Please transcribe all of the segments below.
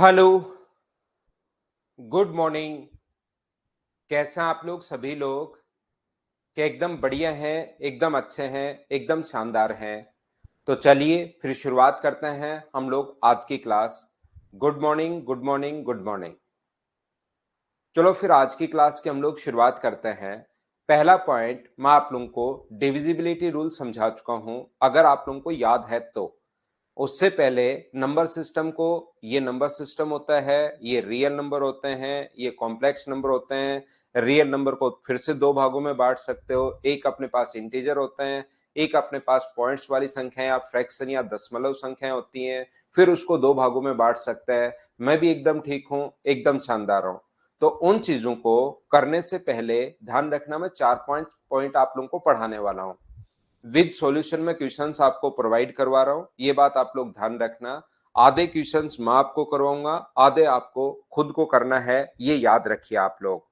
Hello, good morning. कैसे हैं आप लोग सभी लोग? क्या एकदम बढ़िया हैं, एकदम अच्छे हैं, एकदम शानदार हैं? तो चलिए फिर शुरुआत करते हैं हम लोग आज की class. Good morning, good morning, good morning. चलो फिर आज की क्लास की हम लोग शुरुआत करते हैं। पहला पॉइंट मैं आप लोगों को डिविजिबिलिटी रूल समझा चुका हूं, अगर आप लोगों को याद है तो। उससे पहले नंबर सिस्टम को, ये नंबर सिस्टम होता है, ये रियल नंबर होते हैं, ये कॉम्प्लेक्स नंबर होते हैं। रियल नंबर को फिर से दो भागों में बांट सकते हो, एक अपने पास इंटीजर होते हैं, एक अपने पास पॉइंट्स वाली संख्या या फ्रैक्शन या दशमलव संख्याएं होती हैं, फिर उसको दो भागों में बांट सकते हैं। मैं भी एकदम ठीक हूं, एकदम शानदार हूं। तो उन चीजों को करने से पहले ध्यान रखना, मैं 4 5 पॉइंट आप लोगों को पढ़ाने वाला हूं। विद सॉल्यूशन में क्वेश्चंस आपको प्रोवाइड करवा रहा हूं, ये बात आप लोग ध्यान रखना। आधे क्वेश्चंस मैं आपको करवाऊंगा, आधे आपको खुद को करना है, ये याद रखिए आप लोग।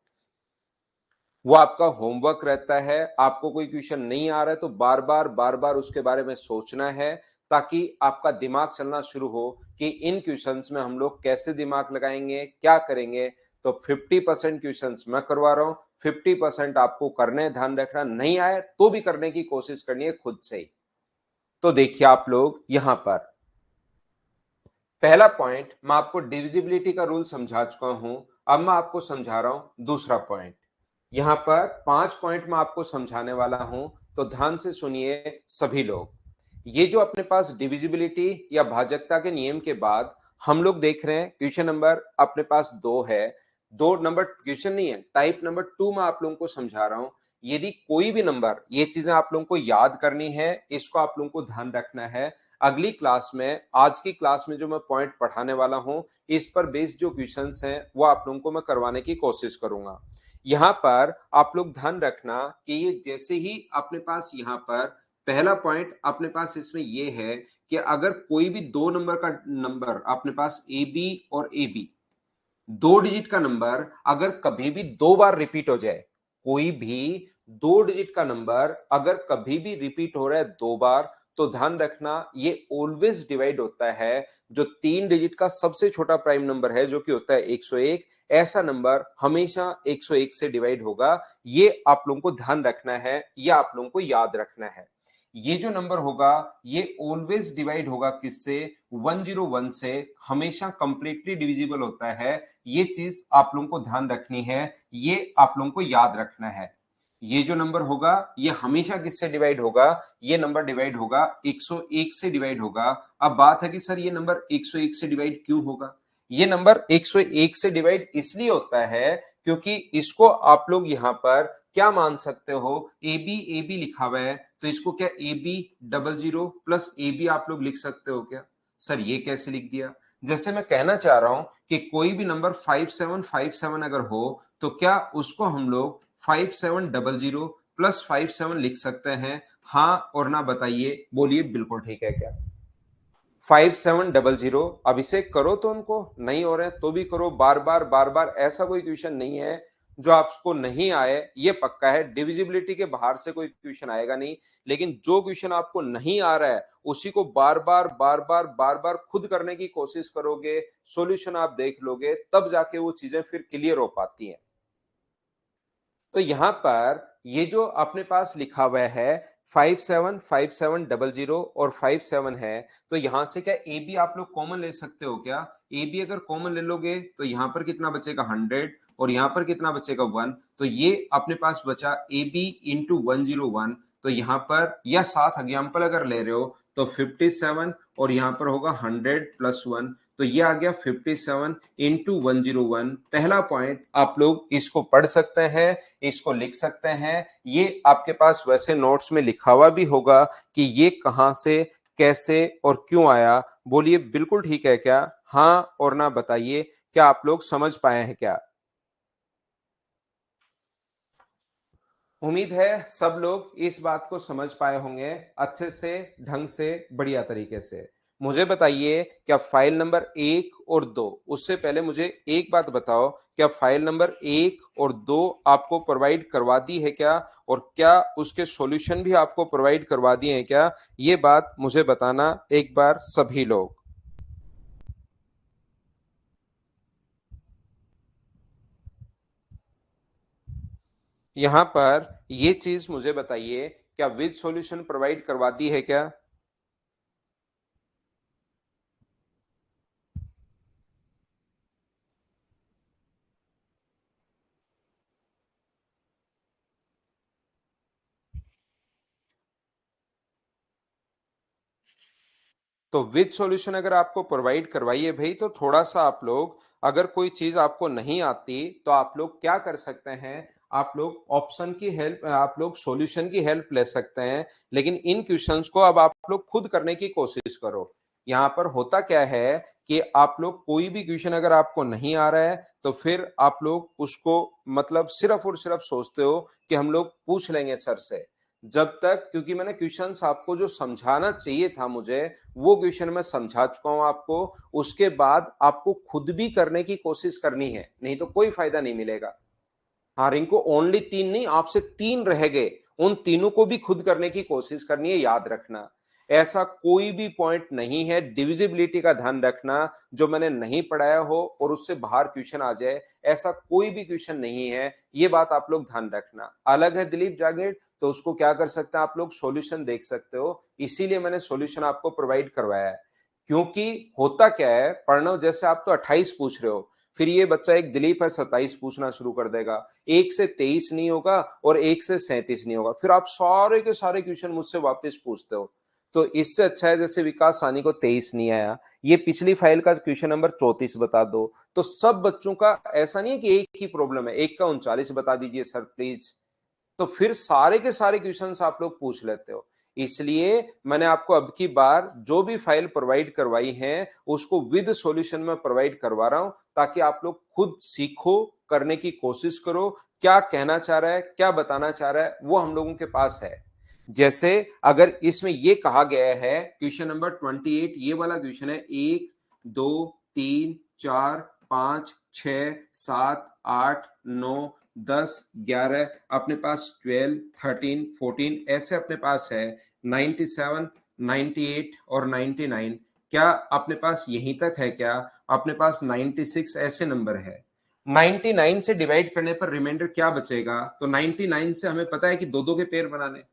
वो आपका होमवर्क रहता है। आपको कोई क्वेश्चन नहीं आ रहा है तो बार बार उसके बारे में सोचना है, ताकि आपका दिमाग चलना शुरू हो कि इन क्वेश्चंस में हम लोग कैसे दिमाग लगाएंगे, क्या करेंगे। तो 50% क्वेश्चंस मैं करवा रहा हूं, 50% आपको करने, ध्यान रखना। नहीं आए तो भी करने की कोशिश करनी है खुद से ही। तो देखिए आप लोग यहां पर पहला पॉइंट मैं आपको डिविजिबिलिटी का रूल समझा चुका हूं। अब मैं आपको समझा रहा हूं दूसरा पॉइंट। यहां पर 5 पॉइंट मैं आपको समझाने वाला हूं, तो ध्यान से सुनिए सभी लोग। ये जो अपने पास डिविजिबिलिटी या भाजकता के नियम के बाद हम लोग देख रहे हैं, क्वेश्चन नंबर अपने पास 2 है। 2 नंबर क्वेश्चन नहीं है, टाइप नंबर 2 मैं आप लोगों को समझा रहा हूं। यदि कोई भी नंबर, ये चीजें आप लोगों को याद करनी है, इसको आप लोगों को ध्यान रखना है। अगली क्लास में, आज की क्लास में जो मैं पॉइंट पढ़ाने वाला हूं, इस पर बेस्ड जो क्वेश्चंस हैं वो आप लोगों को मैं करवाने की कोशिश करूंगा। यहां पर आप लोग ध्यान रखना कि ये जैसे ही अपने पास यहां पर पहला पॉइंट अपने पास इसमें ये है कि अगर कोई भी 2 नंबर का नंबर अपने पास ए बी और ए बी, 2 डिजिट का नंबर अगर कभी भी 2 बार रिपीट हो जाए, कोई भी 2 डिजिट का नंबर अगर कभी भी रिपीट हो रहा है 2 बार, तो ध्यान रखना ये ऑलवेज डिवाइड होता है। जो 3 डिजिट का सबसे छोटा प्राइम नंबर है, जो कि होता है 101, ऐसा नंबर हमेशा 101 से डिवाइड होगा। ये आप लोगों को ध्यान रखना है, या आप लोगों को याद रखना है। ये जो नंबर होगा ये ऑलवेज डिवाइड होगा किससे? 101 से। हमेशा कंप्लीटली डिविजिबल होता है। ये चीज आप लोगों को ध्यान रखनी है, ये आप लोगों को याद रखना है। ये जो नंबर होगा ये हमेशा किससे डिवाइड होगा? ये नंबर डिवाइड होगा 101 से डिवाइड होगा। अब बात है कि सर ये नंबर 101 से डिवाइड क्यों होगा? ये नंबर 101 से डिवाइड इसलिए होता है क्योंकि इसको आप लोग यहां पर क्या मान सकते हो? ए बी लिखा हुआ है, तो इसको क्या A B double zero plus A B आप लोग लिख सकते हो क्या? सर ये कैसे लिख दिया? जैसे मैं कहना चाह रहा हूं कि कोई भी नंबर 5757 अगर हो, तो क्या उसको हम लोग 5700 प्लस 57 लिख सकते हैं? हाँ और ना बताइए, बोलिए बिल्कुल ठीक है क्या? 5700। अभिषेक करो, तो उनको नहीं हो रहे तो भी करो, बार बार ऐसा कोई क्वेश्चन नहीं है जो आपको नहीं आए, ये पक्का है। डिविजिबिलिटी के बाहर से कोई क्वेश्चन आएगा नहीं, लेकिन जो क्वेश्चन आपको नहीं आ रहा है उसी को बार बार खुद करने की कोशिश करोगे, सॉल्यूशन आप देख लोगे, तब जाके वो चीजें फिर क्लियर हो पाती हैं। तो यहां पर ये जो अपने पास लिखा हुआ है 575700 और 57 है, तो यहां से क्या ए बी आप लोग कॉमन ले सकते हो क्या? ए बी अगर कॉमन ले लोगे तो यहां पर कितना बचेगा? 100, और यहां पर कितना बचेगा? 1। तो ये अपने पास बचा ए बी इंटू 101। तो यहां पर या साथ एग्जाम्पल अगर ले रहे हो तो 57, और यहां पर होगा 100 प्लस 1, तो ये आ गया 57 इंटू 101। पहला पॉइंट आप लोग इसको पढ़ सकते हैं, इसको लिख सकते हैं। ये आपके पास वैसे नोट्स में लिखा हुआ भी होगा कि ये कहां से, कैसे और क्यों आया। बोलिए बिल्कुल ठीक है क्या? हाँ और ना बताइए, क्या आप लोग समझ पाए हैं क्या? उम्मीद है सब लोग इस बात को समझ पाए होंगे अच्छे से, ढंग से, बढ़िया तरीके से। मुझे बताइए, क्या फाइल नंबर 1 और 2, उससे पहले मुझे एक बात बताओ, क्या फाइल नंबर 1 और 2 आपको प्रोवाइड करवा दी है क्या? और क्या उसके सॉल्यूशन भी आपको प्रोवाइड करवा दिए हैं क्या? ये बात मुझे बताना एक बार सभी लोग। यहां पर ये चीज मुझे बताइए, क्या विद सॉल्यूशन प्रोवाइड करवाती है क्या? तो विद सॉल्यूशन अगर आपको प्रोवाइड करवाइए भाई, तो थोड़ा सा आप लोग, अगर कोई चीज आपको नहीं आती तो आप लोग क्या कर सकते हैं, आप लोग ऑप्शन की हेल्प, आप लोग सॉल्यूशन की हेल्प ले सकते हैं। लेकिन इन क्वेश्चंस को अब आप लोग खुद करने की कोशिश करो। यहाँ पर होता क्या है कि आप लोग कोई भी क्वेश्चन अगर आपको नहीं आ रहा है तो फिर आप लोग उसको मतलब सिर्फ और सिर्फ सोचते हो कि हम लोग पूछ लेंगे सर से। जब तक, क्योंकि मैंने क्वेश्चंस आपको जो समझाना चाहिए था मुझे, वो क्वेश्चन मैं समझा चुका हूं आपको। उसके बाद आपको खुद भी करने की कोशिश करनी है, नहीं तो कोई फायदा नहीं मिलेगा। हाँ, रिंकू ओनली 3 नहीं, आपसे 3 रह गए, उन तीनों को भी खुद करने की कोशिश करनी है, याद रखना। ऐसा कोई भी पॉइंट नहीं है, डिविजिबिलिटी का ध्यान रखना, जो मैंने नहीं पढ़ाया हो और उससे बाहर क्वेश्चन आ जाए, ऐसा कोई भी क्वेश्चन नहीं है। ये बात आप लोग ध्यान रखना। अलग है दिलीप जागेड़, तो उसको क्या कर सकते हैं आप लोग, सॉल्यूशन देख सकते हो, इसीलिए मैंने सॉल्यूशन आपको प्रोवाइड करवाया है। क्योंकि होता क्या है, प्रणव जैसे आप तो 28 पूछ रहे हो, फिर ये बच्चा एक दिलीप है 27 पूछना शुरू कर देगा, 1 से 23 नहीं होगा और 1 से 37 नहीं होगा, फिर आप सारे के सारे क्वेश्चन मुझसे वापस पूछते हो। तो इससे अच्छा है, जैसे विकास सानी को 23 नहीं आया, ये पिछली फाइल का क्वेश्चन नंबर 34 बता दो। तो सब बच्चों का ऐसा नहीं है कि एक ही प्रॉब्लम है, एक का 39 बता दीजिए सर प्लीज। तो फिर सारे के सारे क्वेश्चंस आप लोग पूछ लेते हो। इसलिए मैंने आपको अब की बार जो भी फाइल प्रोवाइड करवाई है उसको विद सॉल्यूशन में प्रोवाइड करवा रहा हूं, ताकि आप लोग खुद सीखो, करने की कोशिश करो। क्या कहना चाह रहा है, क्या बताना चाह रहा है, वो हम लोगों के पास है। जैसे अगर इसमें ये कहा गया है, क्वेश्चन नंबर 28, ये वाला क्वेश्चन है, 1 2 3 4 5 6 7 8 9 10 11, अपने पास 12 13 14 ऐसे अपने पास है, 97 98 और 99। क्या अपने पास यहीं तक है क्या? अपने पास 96 ऐसे नंबर है। 99 से डिवाइड करने पर रिमाइंडर क्या बचेगा? तो 99 से हमें पता है कि दो दो के पेयर बनाने।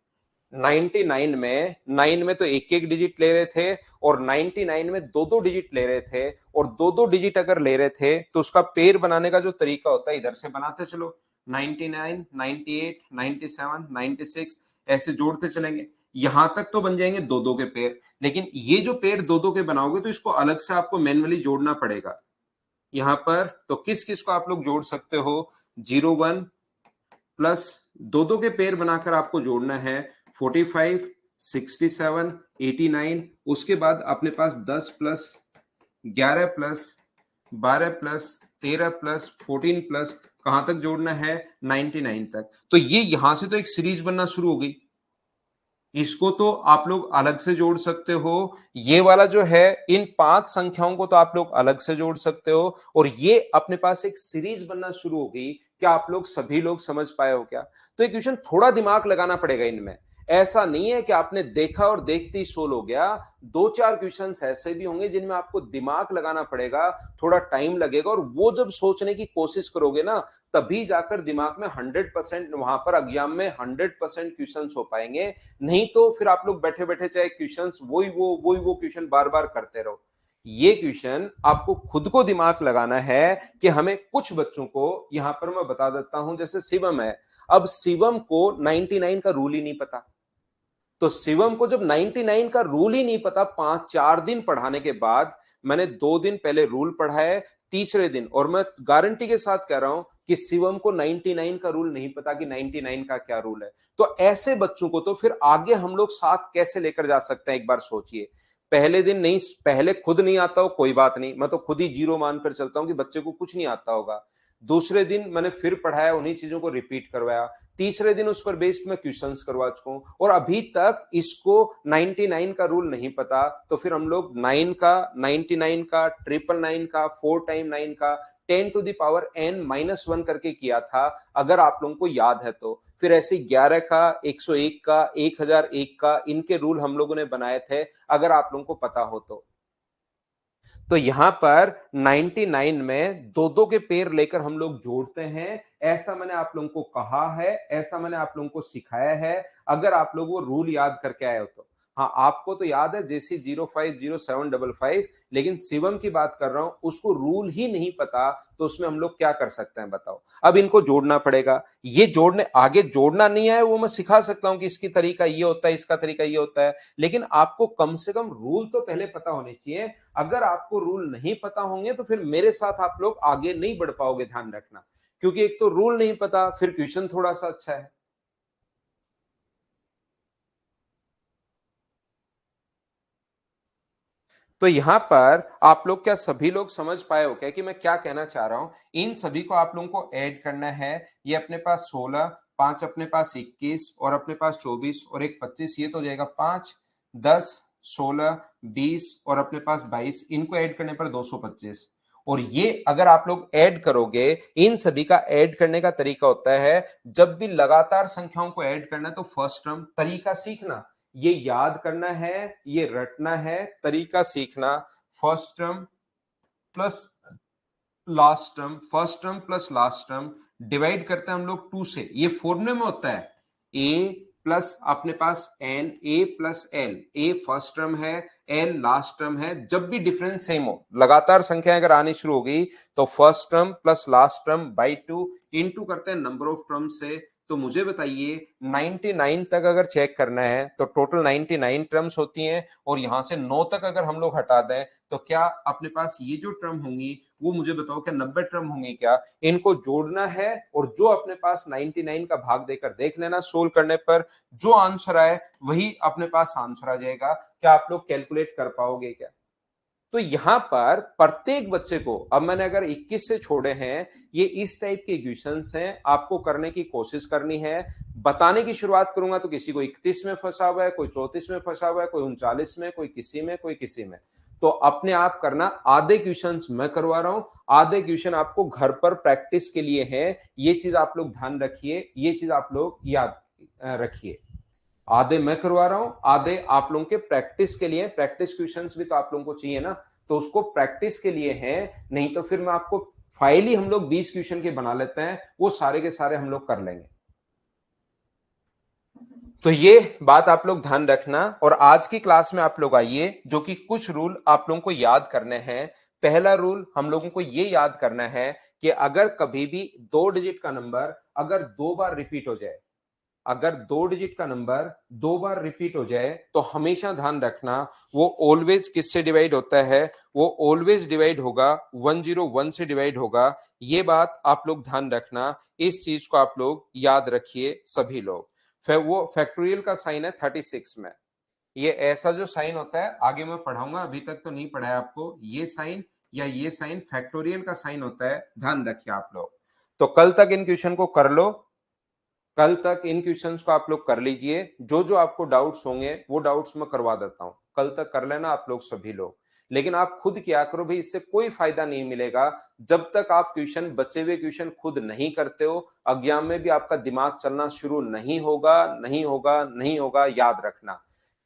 99 में 9 में तो एक एक डिजिट ले रहे थे, और 99 में दो दो डिजिट ले रहे थे, और दो दो डिजिट अगर ले रहे थे तो उसका पेयर बनाने का जो तरीका होता है, इधर से बनाते चलो, 99 98 97 96 ऐसे जोड़ते चलेंगे, यहां तक तो बन जाएंगे दो दो के पेयर। लेकिन ये जो पेयर दो दो के बनाओगे तो इसको अलग से आपको मैन्युअली जोड़ना पड़ेगा। यहां पर तो किस किस को आप लोग जोड़ सकते हो, 01 प्लस दो दो के पेयर बनाकर आपको जोड़ना है, 45 67 89। उसके बाद अपने पास 10 plus 11 plus 12 plus 13 plus 14 plus कहां तक जोड़ना है, 99 तक। तो ये यहां से तो एक सीरीज बनना शुरू हो गई। इसको तो आप लोग अलग से जोड़ सकते हो, ये वाला जो है, इन 5 संख्याओं को तो आप लोग अलग से जोड़ सकते हो, और ये अपने पास एक सीरीज बनना शुरू हो गई। क्या आप लोग सभी लोग समझ पाए हो क्या? तो एक क्वेश्चन थोड़ा दिमाग लगाना पड़ेगा इनमें। ऐसा नहीं है कि आपने देखा और देखते ही सोल्व हो गया। दो चार क्वेश्चंस ऐसे भी होंगे जिनमें आपको दिमाग लगाना पड़ेगा, थोड़ा टाइम लगेगा, और वो जब सोचने की कोशिश करोगे ना, तभी जाकर दिमाग में 100%, वहां पर एग्जाम में 100% क्वेश्चंस हो पाएंगे। नहीं तो फिर आप लोग बैठे बैठे चाहे क्वेश्चंस वही वो क्वेश्चन बार बार करते रहो। ये क्वेश्चन आपको खुद को दिमाग लगाना है कि हमें, कुछ बच्चों को यहां पर मैं बता देता हूं, जैसे शिवम है। अब शिवम को 99 का रूल ही नहीं पता। तो शिवम को जब 99 का रूल ही नहीं पता, 5 4 दिन पढ़ाने के बाद, मैंने 2 दिन पहले रूल पढ़ा है, तीसरे दिन, और मैं गारंटी के साथ कह रहा हूं कि शिवम को 99 का रूल नहीं पता कि 99 का क्या रूल है। तो ऐसे बच्चों को तो फिर आगे हम लोग साथ कैसे लेकर जा सकते हैं, एक बार सोचिए। पहले दिन नहीं, पहले खुद नहीं आता हो कोई बात नहीं, मैं तो खुद ही जीरो मानकर चलता हूं कि बच्चे को कुछ नहीं आता होगा। दूसरे दिन मैंने फिर पढ़ाया, उन्हीं चीजों को रिपीट करवाया। तीसरे दिन उस पर बेस्ड मैं क्वेश्चंस करवा चुका हूं, और अभी तक इसको 99 का रूल नहीं पता। तो फिर हम लोग 9 का, 99 का, 999 का, 4 टाइम 9 का, 10 to the power n-1 करके किया था, अगर आप लोगों को याद है तो। फिर ऐसे 11 का, 101 का, 1001 का, इनके रूल हम लोगों ने बनाए थे, अगर आप लोगों को पता हो तो। तो यहां पर 99 में दो दो के पेयर लेकर हम लोग जोड़ते हैं। ऐसा मैंने आप लोगों को कहा है, ऐसा मैंने आप लोगों को सिखाया है। अगर आप लोग वो रूल याद करके आए हो तो हाँ, आपको तो याद है जैसी 050755, लेकिन शिवम की बात कर रहा हूं, उसको रूल ही नहीं पता, तो उसमें हम लोग क्या कर सकते हैं बताओ। अब इनको जोड़ना पड़ेगा। ये जोड़ने आगे जोड़ना नहीं आए वो मैं सिखा सकता हूं कि इसकी तरीका ये होता है, इसका तरीका ये होता है, लेकिन आपको कम से कम रूल तो पहले पता होने चाहिए। अगर आपको रूल नहीं पता होंगे तो फिर मेरे साथ आप लोग आगे नहीं बढ़ पाओगे, ध्यान रखना। क्योंकि एक तो रूल नहीं पता, फिर क्वेश्चन थोड़ा सा अच्छा है। तो यहां पर आप लोग क्या सभी लोग समझ पाए हो क्या कि मैं क्या कहना चाह रहा हूं। इन सभी को आप लोगों को ऐड करना है। ये अपने पास 16, 5 अपने पास 21 और अपने पास 24 और एक 25, ये तो हो जाएगा 5, 10, 16, 20 और अपने पास 22। इनको ऐड करने पर 225। और ये अगर आप लोग ऐड करोगे, इन सभी का ऐड करने का तरीका होता है, जब भी लगातार संख्याओं को ऐड करना है तो फर्स्ट टर्म तरीका सीखना, ये याद करना है, ये रटना है, तरीका सीखना। First term plus last term, first term plus last term divide करते हैं हम लोग 2 से। ये फॉर्मूले में होता है ए प्लस अपने पास एन, ए प्लस एल। ए फर्स्ट टर्म है, एल लास्ट टर्म है। जब भी डिफरेंस सेम हो, लगातार संख्या अगर आनी शुरू हो गई, तो first term plus last term by 2 into करते हैं नंबर ऑफ टर्म से। तो मुझे बताइए 99 तक अगर चेक करना है तो टोटल 99 टर्म्स होती हैं, और यहां से 9 तक अगर हम लोग हटा दें तो क्या अपने पास ये जो टर्म होंगी वो मुझे बताओ क्या 90 टर्म होंगी क्या। इनको जोड़ना है और जो अपने पास 99 का भाग देकर देख लेना, सोल्व करने पर जो आंसर आए वही अपने पास आंसर आ जाएगा। क्या आप लोग कैलकुलेट कर पाओगे क्या। तो यहां पर प्रत्येक बच्चे को, अब मैंने अगर 21 से छोड़े हैं, ये इस टाइप के इक्वेशंस हैं, आपको करने की कोशिश करनी है। बताने की शुरुआत करूंगा तो किसी को 31 में फंसा हुआ है, कोई 34 में फंसा हुआ है, कोई 39 में, कोई किसी में, कोई किसी में। तो अपने आप करना। आधे क्वेश्चंस मैं करवा रहा हूं, आधे क्वेश्चन आपको घर पर प्रैक्टिस के लिए है। ये चीज आप लोग ध्यान रखिए, ये चीज आप लोग याद रखिए। आधे मैं करवा रहा हूं, आधे आप लोगों के प्रैक्टिस के लिए। प्रैक्टिस क्वेश्चंस भी तो आप लोगों को चाहिए ना, तो उसको प्रैक्टिस के लिए है। नहीं तो फिर मैं आपको फाइल ही हम लोग 20 क्वेश्चन के बना लेते हैं, वो सारे के सारे हम लोग कर लेंगे। तो ये बात आप लोग ध्यान रखना। और आज की क्लास में आप लोग आइए, जो कि कुछ रूल आप लोगों को याद करने हैं। पहला रूल हम लोगों को ये याद करना है कि अगर कभी भी 2 डिजिट का नंबर अगर 2 बार रिपीट हो जाए, अगर 2 डिजिट का नंबर 2 बार रिपीट हो जाए, तो हमेशा ध्यान रखना वो ऑलवेज किससे डिवाइड होता है। वो ऑलवेज डिवाइड होगा 101 से डिवाइड होगा। ये बात आप लोग ध्यान रखना, इस चीज को आप लोग याद रखिए सभी लोग। फिर वो फैक्टोरियल का साइन है 36 में। ये ऐसा जो साइन होता है आगे मैं पढ़ाऊंगा, अभी तक तो नहीं पढ़ा है आपको। ये साइन या ये साइन फैक्टोरियल का साइन होता है, ध्यान रखिए आप लोग। तो कल तक इन क्वेश्चन को कर लो, कल तक इन क्वेश्चंस को आप लोग कर लीजिए। जो जो आपको डाउट्स होंगे वो डाउट्स मैं करवा देता हूं, कल तक कर लेना आप लोग सभी लोग। लेकिन आप खुद क्या करो भाई, इससे कोई फायदा नहीं मिलेगा जब तक आप क्वेश्चन, बचे हुए क्वेश्चन खुद नहीं करते हो। एग्जाम में भी आपका दिमाग चलना शुरू नहीं होगा, नहीं होगा, नहीं होगा, याद रखना।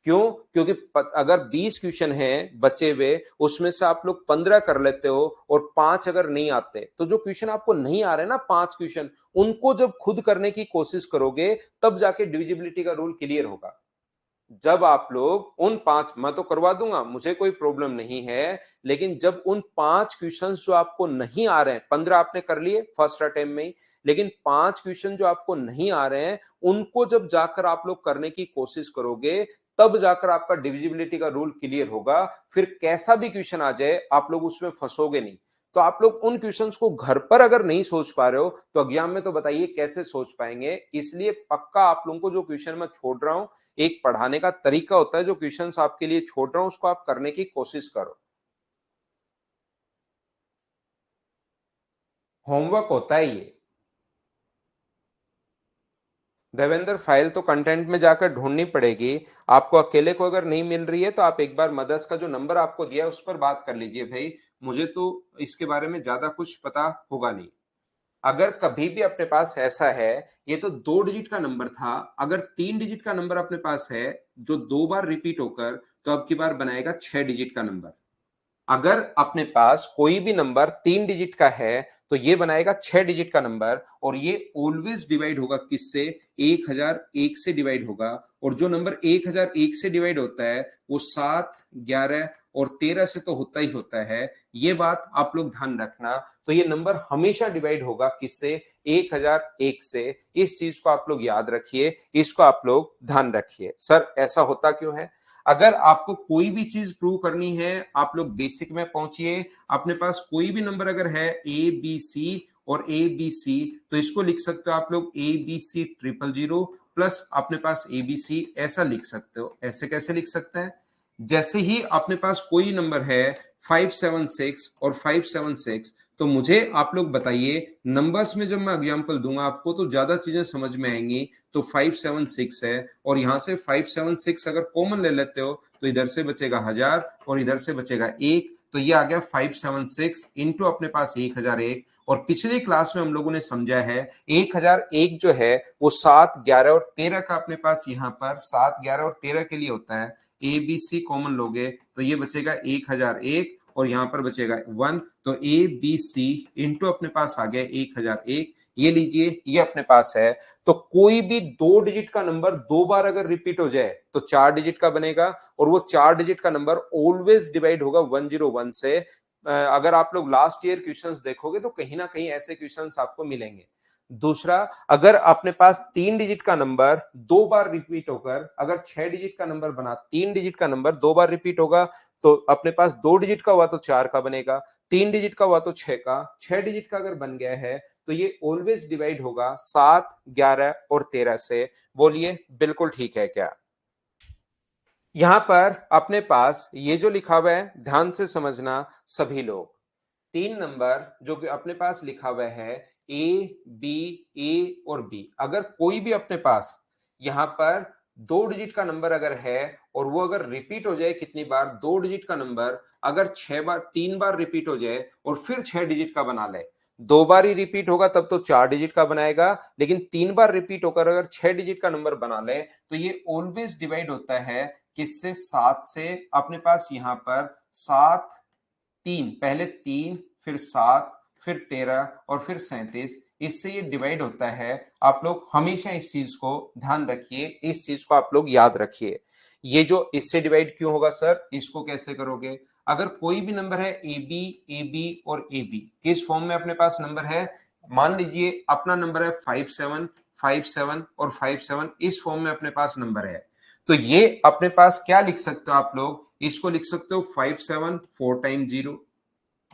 क्यों? क्योंकि अगर 20 क्वेश्चन हैं बचे हुए, उसमें से आप लोग 15 कर लेते हो और 5 अगर नहीं आते, तो जो क्वेश्चन आपको नहीं आ रहे ना 5 क्वेश्चन, उनको जब खुद करने की कोशिश करोगे तब जाके डिविजिबिलिटी का रूल क्लियर होगा। जब आप लोग उन 5, मैं तो करवा दूंगा, मुझे कोई प्रॉब्लम नहीं है, लेकिन जब उन 5 क्वेश्चंस जो आपको नहीं आ रहे हैं, 15 आपने कर लिए फर्स्ट अटेम्प्ट में ही, लेकिन 5 क्वेश्चन जो आपको नहीं आ रहे हैं, उनको जब जाकर आप लोग करने की कोशिश करोगे, तब जाकर आपका डिविजिबिलिटी का रूल क्लियर होगा। फिर कैसा भी क्वेश्चन आ जाए आप लोग उसमें फंसोगे नहीं। तो आप लोग उन क्वेश्चंस को घर पर अगर नहीं सोच पा रहे हो तो एग्जाम में तो बताइए कैसे सोच पाएंगे। इसलिए पक्का आप लोगों को जो क्वेश्चन मैं छोड़ रहा हूं, एक पढ़ाने का तरीका होता है, जो क्वेश्चंस आपके लिए छोड़ रहा हूं उसको आप करने की कोशिश करो। होमवर्क होता है ये। देवेंद्र फाइल तो कंटेंट में जाकर ढूंढनी पड़ेगी आपको, अकेले को अगर नहीं मिल रही है तो आप एक बार मदर्स का जो नंबर आपको दिया है उस पर बात कर लीजिए भाई। मुझे तो इसके बारे में ज्यादा कुछ पता होगा नहीं। अगर कभी भी अपने पास ऐसा है, ये तो 2 डिजिट का नंबर था, अगर 3 डिजिट का नंबर अपने पास है जो 2 बार रिपीट होकर, तो अब की बार बनाएगा 6 डिजिट का नंबर। अगर अपने पास कोई भी नंबर 3 डिजिट का है तो ये बनाएगा 6 डिजिट का नंबर, और ये ऑलवेज डिवाइड होगा किससे? 1001 से डिवाइड होगा। और जो नंबर 1001 से डिवाइड होता है वो 7, 11 और 13 से तो होता ही होता है, ये बात आप लोग ध्यान रखना। तो ये नंबर हमेशा डिवाइड होगा किससे? 1001 से। इस चीज को आप लोग याद रखिए, इसको आप लोग ध्यान रखिए। सर ऐसा होता क्यों है? अगर आपको कोई भी चीज प्रूव करनी है, आप लोग बेसिक में पहुंचिए। अपने पास कोई भी नंबर अगर है ए बी सी और ए बी सी, तो इसको लिख सकते हो आप लोग ए बी सी 000 प्लस अपने पास ए बी सी, ऐसा लिख सकते हो। ऐसे कैसे लिख सकते हैं? जैसे ही अपने पास कोई नंबर है 576 और 576, तो मुझे आप लोग बताइए, नंबर्स में जब मैं एग्जांपल दूंगा आपको तो ज्यादा चीजें समझ में आएंगी। तो 576 है, और यहां से 576 अगर कॉमन ले लेते हो तो इधर से बचेगा 1000 और इधर से बचेगा 1, तो ये आ गया 576 इंटू अपने पास 1001। और पिछली क्लास में हम लोगों ने समझा है 1001 जो है वो 7, 11 और 13 का अपने पास यहाँ पर 7, 11 और 13 के लिए होता है। ए बी सी कॉमन लोगे तो ये बचेगा 1001 और यहां पर बचेगा 1, तो ए बी सी इंटू अपने पास आ गया 1001। ये लीजिए, ये अपने पास है। तो कोई भी 2 डिजिट का नंबर 2 बार अगर रिपीट हो जाए तो 4 डिजिट का बनेगा, और वो 4 डिजिट का नंबर ऑलवेज डिवाइड होगा 101 से। अगर आप लोग लास्ट ईयर क्वेश्चंस देखोगे तो कहीं ना कहीं ऐसे क्वेश्चंस आपको मिलेंगे। दूसरा, अगर अपने पास 3 डिजिट का नंबर 2 बार रिपीट होकर अगर 6 डिजिट का नंबर बना, 3 डिजिट का नंबर 2 बार रिपीट होगा तो अपने पास 2 डिजिट का हुआ तो 4 का बनेगा, 3 डिजिट का हुआ तो 6 का, 6 डिजिट का अगर बन गया है तो ये ऑलवेज डिवाइड होगा 7, 11 और 13 से। बोलिए बिल्कुल ठीक है क्या? यहां पर अपने पास ये जो लिखा हुआ है ध्यान से समझना सभी लोग। 3 नंबर जो कि अपने पास लिखा हुआ है ए बी, ए और बी, अगर कोई भी अपने पास यहां पर 2 डिजिट का नंबर अगर है और वो अगर रिपीट हो जाए कितनी बार? 2 डिजिट का नंबर अगर 6 बार, 3 बार रिपीट हो जाए और फिर 6 डिजिट का बना ले। 2 बार ही रिपीट होगा तब तो 4 डिजिट का बनाएगा, लेकिन 3 बार रिपीट होकर अगर 6 डिजिट का नंबर बना ले तो ये ऑलवेज डिवाइड होता है किससे? 7 से। अपने पास यहां पर 7, 3, पहले 3 फिर 7 फिर 13 और फिर 37, इससे ये डिवाइड होता है। आप लोग हमेशा इस चीज को ध्यान रखिए, इस चीज को आप लोग याद रखिए। ये जो इससे डिवाइड क्यों होगा सर, इसको कैसे करोगे? अगर कोई भी नंबर है ए बी और ए बी, किस फॉर्म में अपने पास नंबर है? मान लीजिए अपना नंबर है 57, 57 और 57, इस फॉर्म में अपने पास नंबर है। तो ये अपने पास क्या लिख सकते हो आप लोग? इसको लिख सकते हो 57 4 टाइम 0,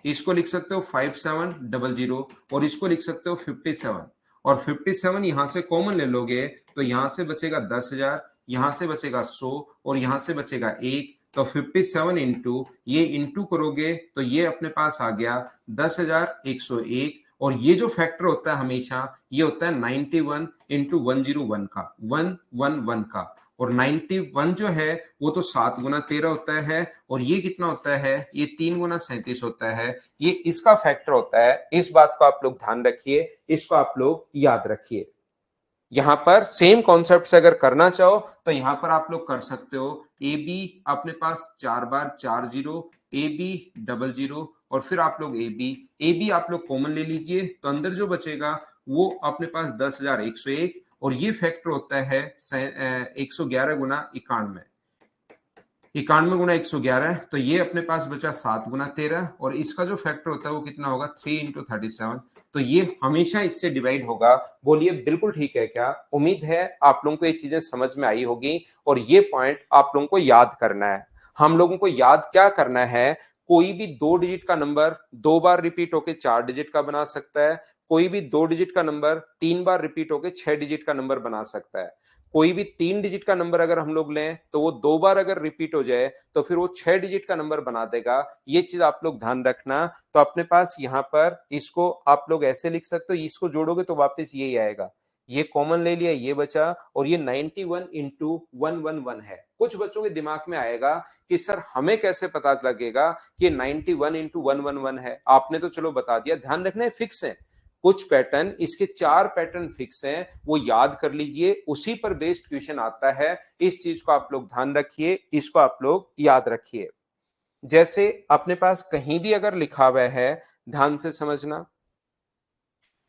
इसको लिख सकते हो 5700, और इसको लिख सकते हो 57। और 57 यहां से कॉमन ले लोगे तो यहां से बचेगा 10,000, यहां से बचेगा 100 और यहां से बचेगा 1। तो 57 इंटू ये इंटू करोगे तो ये अपने पास आ गया 10,101। और ये जो फैक्टर होता है हमेशा ये होता है 91 इंटू 101 का, 111 का। और 91 जो है वो तो 7 गुना 13 होता है, और ये कितना होता है? ये 3 गुना 37 होता है। ये इसका फैक्टर होता है। इस बात को आप लोग ध्यान रखिए, इसको आप लोग याद रखिए। यहां पर सेम कॉन्सेप्ट से अगर करना चाहो तो यहां पर आप लोग कर सकते हो। ए बी अपने पास 4 बार 4 जीरो, ए बी 00 और फिर आप लोग ए बी आप लोग कॉमन ले लीजिए तो अंदर जो बचेगा वो अपने पास 10,101, और ये फैक्टर होता है 111 गुना 91, 91 गुना 111, तो ये अपने पास बचा 7 गुना 13, और इसका जो फैक्टर होता है वो कितना होगा? 3 इंटू 37, तो ये हमेशा इससे डिवाइड होगा। बोलिए बिल्कुल ठीक है क्या? उम्मीद है आप लोगों को ये चीजें समझ में आई होगी, और ये पॉइंट आप लोगों को याद करना है। हम लोगों को याद क्या करना है? कोई भी 2 डिजिट का नंबर 2 बार रिपीट होकर 4 डिजिट का बना सकता है, कोई भी 2 डिजिट का नंबर 3 बार रिपीट होकर 6 डिजिट का नंबर बना सकता है, कोई भी 3 डिजिट का नंबर अगर हम लोग लें तो वो 2 बार अगर रिपीट हो जाए तो फिर वो 6 डिजिट का नंबर बना देगा। ये चीज आप लोग ध्यान रखना। तो अपने पास यहाँ पर इसको आप लोग ऐसे लिख सकते हो, इसको जोड़ोगे तो वापस यही आएगा। ये कॉमन ले लिया, ये बचा, और ये 91 इंटू 111 है। कुछ बच्चों के दिमाग में आएगा कि सर हमें कैसे पता लगेगा कि 91 इंटू 111 है? आपने तो चलो बता दिया, ध्यान रखना है फिक्स है कुछ पैटर्न, इसके 4 पैटर्न फिक्स हैं, वो याद कर लीजिए, उसी पर बेस्ड क्वेश्चन आता है। इस चीज को आप लोग ध्यान रखिए, इसको आप लोग याद रखिए। जैसे अपने पास कहीं भी अगर लिखा हुआ है, ध्यान से समझना,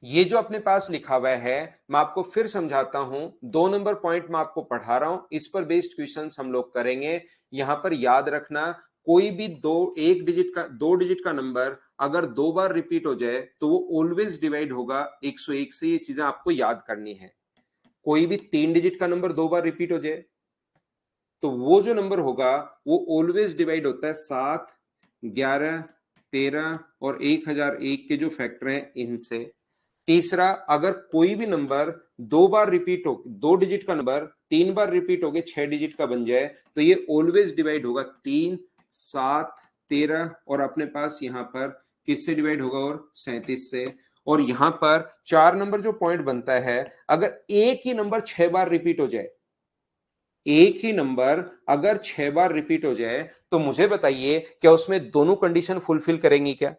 ये जो अपने पास लिखा हुआ है, मैं आपको फिर समझाता हूं, 2 नंबर पॉइंट मैं आपको पढ़ा रहा हूं, इस पर बेस्ड क्वेश्चंस हम लोग करेंगे। यहां पर याद रखना, कोई भी दो डिजिट का नंबर अगर 2 बार रिपीट हो जाए तो वो ऑलवेज डिवाइड होगा 101 से। ये चीजें आपको याद करनी है। कोई भी 3 डिजिट का नंबर 2 बार रिपीट हो जाए तो वो जो नंबर होगा वो ऑलवेज डिवाइड होता है 7, 11, 13 और 1001 के जो फैक्टर हैं इनसे। तीसरा, अगर कोई भी नंबर 2 बार रिपीट हो, 2 डिजिट का नंबर 3 बार रिपीट हो गए 6 डिजिट का बन जाए तो ये ऑलवेज डिवाइड होगा 3, 7, 13 और अपने पास यहां पर किससे डिवाइड होगा, और 37 से। और यहां पर 4 नंबर जो पॉइंट बनता है, अगर एक ही नंबर 6 बार रिपीट हो जाए, एक ही नंबर अगर 6 बार रिपीट हो जाए तो मुझे बताइए क्या उसमें दोनों कंडीशन फुलफिल करेंगी क्या?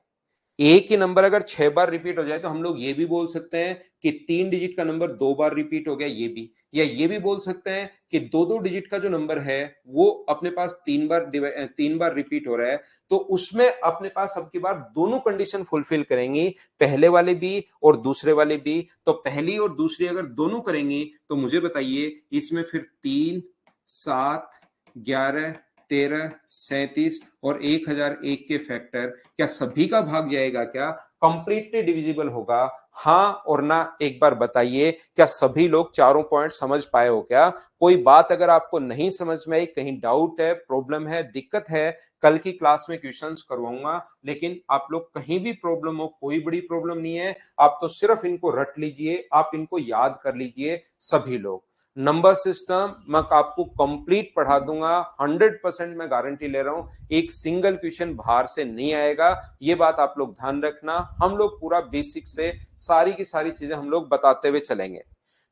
एक ही नंबर अगर 6 बार रिपीट हो जाए तो हम लोग ये भी बोल सकते हैं कि 3 डिजिट का नंबर 2 बार रिपीट हो गया, ये भी। या ये भी बोल सकते हैं कि दो दो डिजिट का जो नंबर है वो अपने पास 3 बार रिपीट हो रहा है, तो उसमें अपने पास अब की बार दोनों कंडीशन फुलफिल करेंगी, पहले वाले भी और दूसरे वाले भी। तो पहली और दूसरी अगर दोनों करेंगी तो मुझे बताइए इसमें फिर 3, 7, 11, 13, 37 और 1001 के फैक्टर क्या सभी का भाग जाएगा क्या? कंप्लीटली डिविजिबल होगा? हाँ और ना एक बार बताइए, क्या सभी लोग चारों पॉइंट समझ पाए हो क्या? कोई बात अगर आपको नहीं समझ में आई, कहीं डाउट है, प्रॉब्लम है, दिक्कत है, कल की क्लास में क्वेश्चंस करवाऊंगा। लेकिन आप लोग कहीं भी प्रॉब्लम हो, कोई बड़ी प्रॉब्लम नहीं है, आप तो सिर्फ इनको रट लीजिए, आप इनको याद कर लीजिए सभी लोग। नंबर सिस्टम मैं आपको कंप्लीट पढ़ा दूंगा, 100% मैं गारंटी ले रहा हूं, एक सिंगल क्वेश्चन बाहर से नहीं आएगा। ये बात आप लोग ध्यान रखना। हम लोग पूरा बेसिक से सारी की सारी चीजें हम लोग बताते हुए चलेंगे।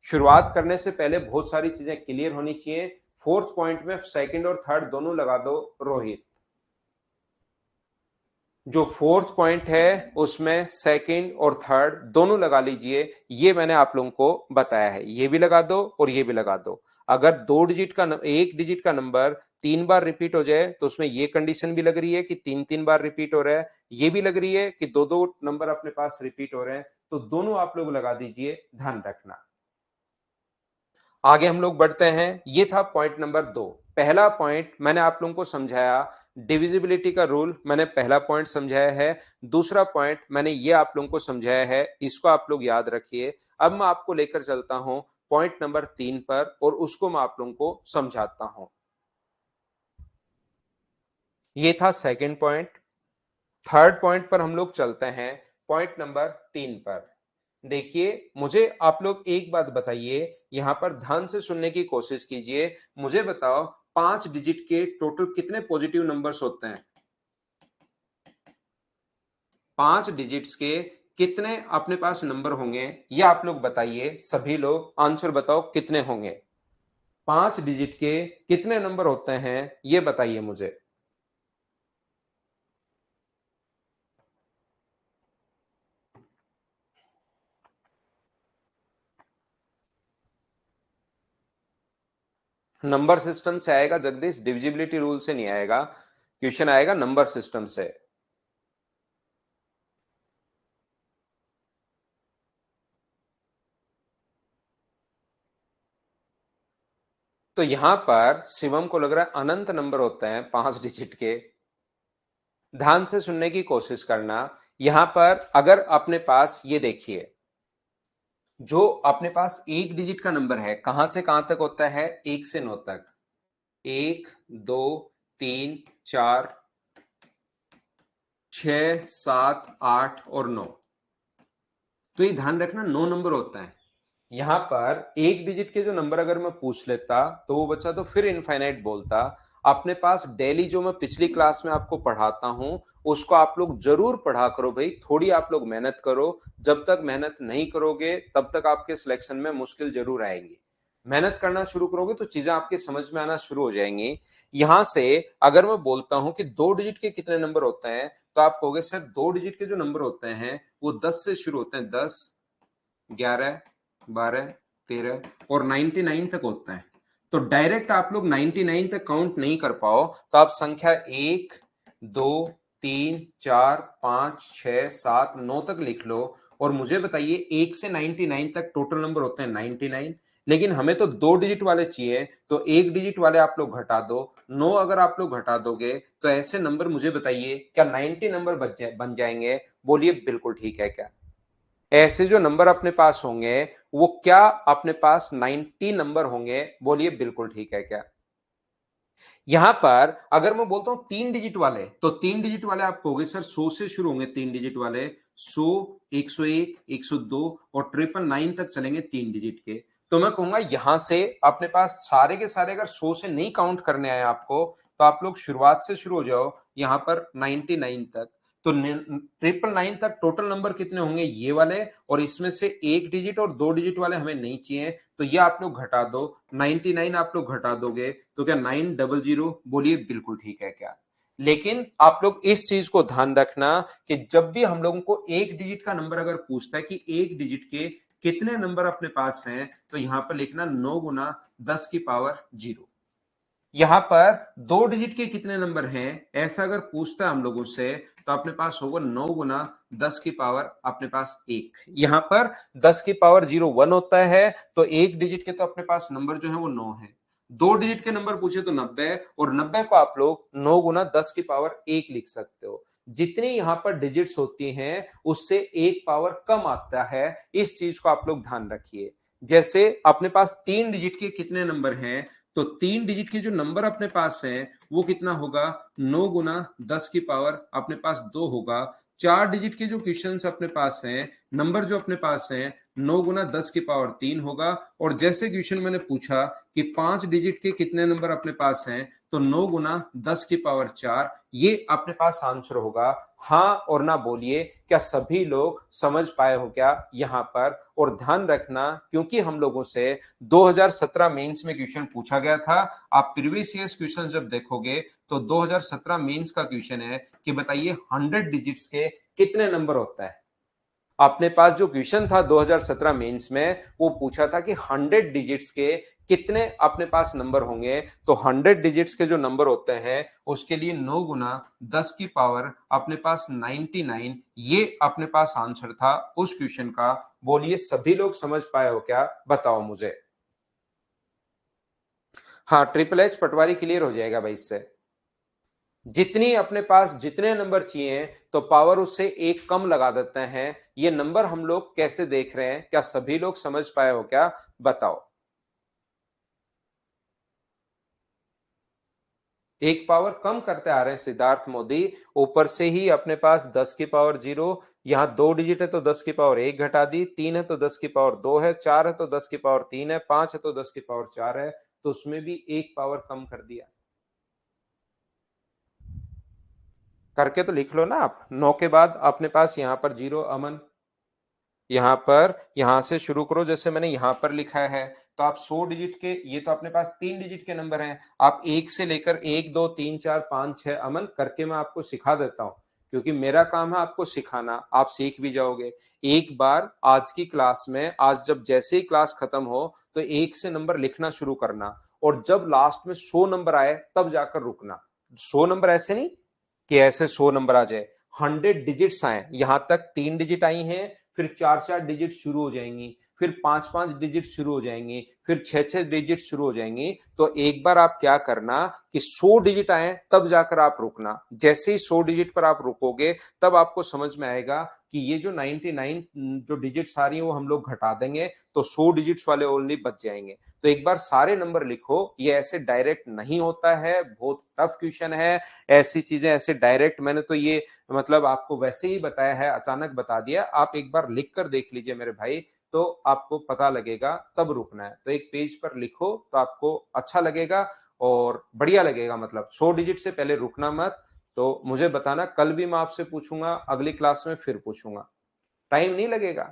शुरुआत करने से पहले बहुत सारी चीजें क्लियर होनी चाहिए। फोर्थ पॉइंट में सेकंड और थर्ड दोनों लगा दो रोहित। जो फोर्थ पॉइंट है उसमें सेकंड और थर्ड दोनों लगा लीजिए, ये मैंने आप लोगों को बताया है। ये भी लगा दो और ये भी लगा दो। अगर एक डिजिट का नंबर 3 बार रिपीट हो जाए तो उसमें ये कंडीशन भी लग रही है कि 3 3 बार रिपीट हो रहा है, ये भी लग रही है कि दो दो नंबर अपने पास रिपीट हो रहे हैं, तो दोनों आप लोग लगा दीजिए, ध्यान रखना। आगे हम लोग बढ़ते हैं। ये था पॉइंट नंबर 2। पहला पॉइंट मैंने आप लोगों को समझाया, डिविजिबिलिटी का रूल मैंने पहला पॉइंट समझाया है। दूसरा पॉइंट मैंने ये आप लोगों को समझाया है, इसको आप लोग याद रखिए। अब मैं आपको लेकर चलता हूं पॉइंट नंबर 3 पर और उसको मैं आप लोगों को समझाता हूं। ये था सेकंड पॉइंट। थर्ड पॉइंट पर हम लोग चलते हैं, पॉइंट नंबर 3 पर। देखिए, मुझे आप लोग एक बात बताइए, यहां पर ध्यान से सुनने की कोशिश कीजिए। मुझे बताओ 5 डिजिट के टोटल कितने पॉजिटिव नंबर्स होते हैं? 5 डिजिट्स के कितने अपने पास नंबर होंगे, ये आप लोग बताइए। सभी लोग आंसर बताओ कितने होंगे? 5 डिजिट के कितने नंबर होते हैं ये बताइए मुझे। नंबर सिस्टम से आएगा जगदीश, डिविजिबिलिटी रूल से नहीं आएगा। क्वेश्चन आएगा नंबर सिस्टम से। तो यहां पर शिवम को लग रहा है अनंत नंबर होते हैं 5 डिजिट के। ध्यान से सुनने की कोशिश करना। यहां पर अगर अपने पास ये देखिए, जो अपने पास 1 डिजिट का नंबर है कहां से कहां तक होता है? 1 से 9 तक। 1, 2, 3, 4, 6, 7, 8 और 9। तो ये ध्यान रखना 9 नंबर होता है। यहां पर 1 डिजिट के जो नंबर अगर मैं पूछ लेता तो वो बच्चा तो फिर इनफाइनाइट बोलता। अपने पास डेली जो मैं पिछली क्लास में आपको पढ़ाता हूं उसको आप लोग जरूर पढ़ा करो भाई, थोड़ी आप लोग मेहनत करो। जब तक मेहनत नहीं करोगे तब तक आपके सिलेक्शन में मुश्किल जरूर आएंगी। मेहनत करना शुरू करोगे तो चीजें आपके समझ में आना शुरू हो जाएंगी। यहां से अगर मैं बोलता हूं कि 2 डिजिट के कितने नंबर होते हैं तो आप कहोगे सर 2 डिजिट के जो नंबर होते हैं वो 10 से शुरू होते हैं, 10, 11, 12, 13 और 99 तक होता है। तो डायरेक्ट आप लोग 99 तक काउंट नहीं कर पाओ तो आप संख्या 1, 2 3 4 5 6 7 9 तक लिख लो और मुझे बताइए 1 से 99 तक टोटल नंबर होते हैं 99, लेकिन हमें तो 2 डिजिट वाले चाहिए, तो 1 डिजिट वाले आप लोग घटा दो। 9 अगर आप लोग घटा दोगे तो ऐसे नंबर मुझे बताइए क्या 90 नंबर बन जाएंगे? बोलिए बिल्कुल ठीक है क्या? ऐसे जो नंबर अपने पास होंगे वो क्या अपने पास 90 नंबर होंगे? बोलिए बिल्कुल ठीक है क्या? यहां पर अगर मैं बोलता हूं 3 डिजिट वाले, तो 3 डिजिट वाले आप कहोगे सर 100 से शुरू होंगे 3 डिजिट वाले, 100, 101, 102 और 999 तक चलेंगे 3 डिजिट के। तो मैं कहूंगा यहां से अपने पास सारे के सारे अगर 100 से नहीं काउंट करने आए आपको, तो आप लोग शुरुआत से शुरू हो जाओ यहां पर 99 तक। तो 999 तक टोटल नंबर कितने होंगे? ये वाले, और इसमें से 1 डिजिट और 2 डिजिट वाले हमें नहीं चाहिए, तो ये आप लोग घटा दो। 99 आप लोग घटा दोगे तो क्या 900? बोलिए बिल्कुल ठीक है क्या? लेकिन आप लोग इस चीज को ध्यान रखना कि जब भी हम लोगों को 1 डिजिट का नंबर अगर पूछता है कि 1 डिजिट के कितने नंबर अपने पास हैं, तो यहां पर लिखना 9 गुना 10 की पावर 0। यहां पर 2 डिजिट के कितने नंबर हैं ऐसा अगर पूछता है हम लोगों से, तो अपने पास होगा 9 गुना 10 की पावर अपने पास 1। यहां पर 10 की पावर 0 1 होता है, तो 1 डिजिट के तो अपने पास नंबर जो है वो 9 है। 2 डिजिट के नंबर पूछे तो 90, और 90 को आप लोग 9 गुना 10 की पावर 1 लिख सकते हो। जितनी यहां पर डिजिट्स होती हैं उससे एक पावर कम आता है, इस चीज को आप लोग ध्यान रखिए। जैसे अपने पास 3 डिजिट के कितने नंबर हैं, तो 3 डिजिट के जो नंबर अपने पास है वो कितना होगा? 9 गुना 10 की पावर अपने पास 2 होगा। 4 डिजिट के जो क्वेश्चन अपने पास हैं, नंबर जो अपने पास हैं, 9 गुना 10 की पावर 3 होगा। और जैसे क्वेश्चन मैंने पूछा कि 5 डिजिट के कितने नंबर अपने पास हैं, तो 9 गुना 10 की पावर 4, ये अपने पास आंसर होगा। हाँ और ना बोलिए, क्या सभी लोग समझ पाए हो क्या यहां पर? और ध्यान रखना, क्योंकि हम लोगों से 2017 मेंस में क्वेश्चन पूछा गया था। आप प्रीवियस ईयर्स क्वेश्चन जब देखोगे तो 2017 मेंस का क्वेश्चन है कि बताइए 100 डिजिट्स के कितने नंबर होता है। अपने पास जो क्वेश्चन था 2017 मेंस में, वो पूछा था कि 100 डिजिट्स के कितने अपने पास नंबर होंगे। तो 100 डिजिट्स के जो नंबर होते हैं उसके लिए 9 गुना 10 की पावर अपने पास 99, ये अपने पास आंसर था उस क्वेश्चन का। बोलिए सभी लोग समझ पाए हो क्या? बताओ मुझे। हाँ, ट्रिपल एच पटवारी क्लियर हो जाएगा भाई इससे। जितनी अपने पास जितने नंबर चाहिए तो पावर उससे एक कम लगा देते हैं। ये नंबर हम लोग कैसे देख रहे हैं, क्या सभी लोग समझ पाए हो क्या? बताओ। एक पावर कम करते आ रहे हैं सिद्धार्थ मोदी। ऊपर से ही अपने पास 10 की पावर 0, यहाँ 2 डिजिट है तो 10 की पावर 1 घटा दी, 3 है तो 10 की पावर 2 है, 4 है तो 10 की पावर 3 है, 5 है तो 10 की पावर 4 है, तो उसमें भी एक पावर कम कर दिया। करके तो लिख लो ना आप। 9 के बाद अपने पास यहाँ पर 0। अमन, यहाँ पर यहाँ से शुरू करो, जैसे मैंने यहाँ पर लिखा है। तो आप 100 डिजिट के, ये तो अपने पास 3 डिजिट के नंबर हैं। आप एक से लेकर 1 2 3 4 5 6 अमन करके मैं आपको सिखा देता हूँ, क्योंकि मेरा काम है आपको सिखाना, आप सीख भी जाओगे। एक बार आज की क्लास में, आज जब जैसे ही क्लास खत्म हो तो एक से नंबर लिखना शुरू करना, और जब लास्ट में 100 नंबर आए तब जाकर रुकना। 100 नंबर ऐसे नहीं कि ऐसे 100 नंबर आ जाए, 100 डिजिट्स आए। यहां तक 3 डिजिट आई हैं, फिर 4 4 डिजिट शुरू हो जाएंगी, फिर 5 5 डिजिट शुरू हो जाएंगी, फिर 6 6 डिजिट शुरू हो जाएंगी। तो एक बार आप क्या करना कि 100 डिजिट आए तब जाकर आप रुकना। जैसे ही 100 डिजिट पर आप रुकोगे तब आपको समझ में आएगा कि ये जो 99 जो डिजिट्स आ रही है वो हम लोग घटा देंगे, तो 100 डिजिट्स वाले ओनली बच जाएंगे। तो एक बार सारे नंबर लिखो, ये ऐसे डायरेक्ट नहीं होता है, बहुत टफ क्वेश्चन है। ऐसी चीजें ऐसे डायरेक्ट मैंने तो ये मतलब आपको वैसे ही बताया है, अचानक बता दिया। आप एक बार लिख कर देख लीजिए मेरे भाई, तो आपको पता लगेगा, तब रुकना है। तो एक पेज पर लिखो तो आपको अच्छा लगेगा और बढ़िया लगेगा। मतलब 100 डिजिट से पहले रुकना मत। तो मुझे बताना, कल भी मैं आपसे पूछूंगा, अगली क्लास में फिर पूछूंगा। टाइम नहीं लगेगा,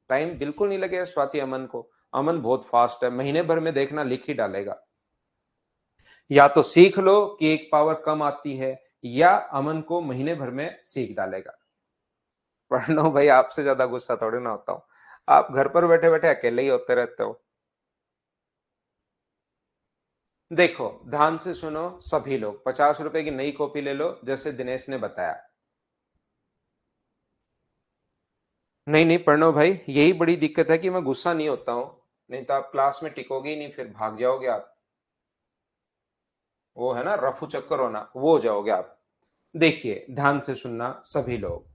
टाइम बिल्कुल नहीं लगेगा स्वाति अमन को। अमन बहुत फास्ट है, महीने भर में देखना लिख ही डालेगा। या तो सीख लो कि एक पावर कम आती है, या अमन को महीने भर में सीख डालेगा। प्रणव भाई, आपसे ज्यादा गुस्सा थोड़ी ना होता हूँ। आप घर पर बैठे बैठे अकेले ही होते रहते हो। देखो ध्यान से सुनो सभी लोग, 50 रुपए की नई कॉपी ले लो जैसे दिनेश ने बताया। नहीं नहीं प्रणव भाई, यही बड़ी दिक्कत है कि मैं गुस्सा नहीं होता हूं, नहीं तो आप क्लास में टिकोगे ही नहीं, फिर भाग जाओगे आप। वो है ना रफू चक्कर होना, वो हो जाओगे आप। देखिए ध्यान से सुनना सभी लोग,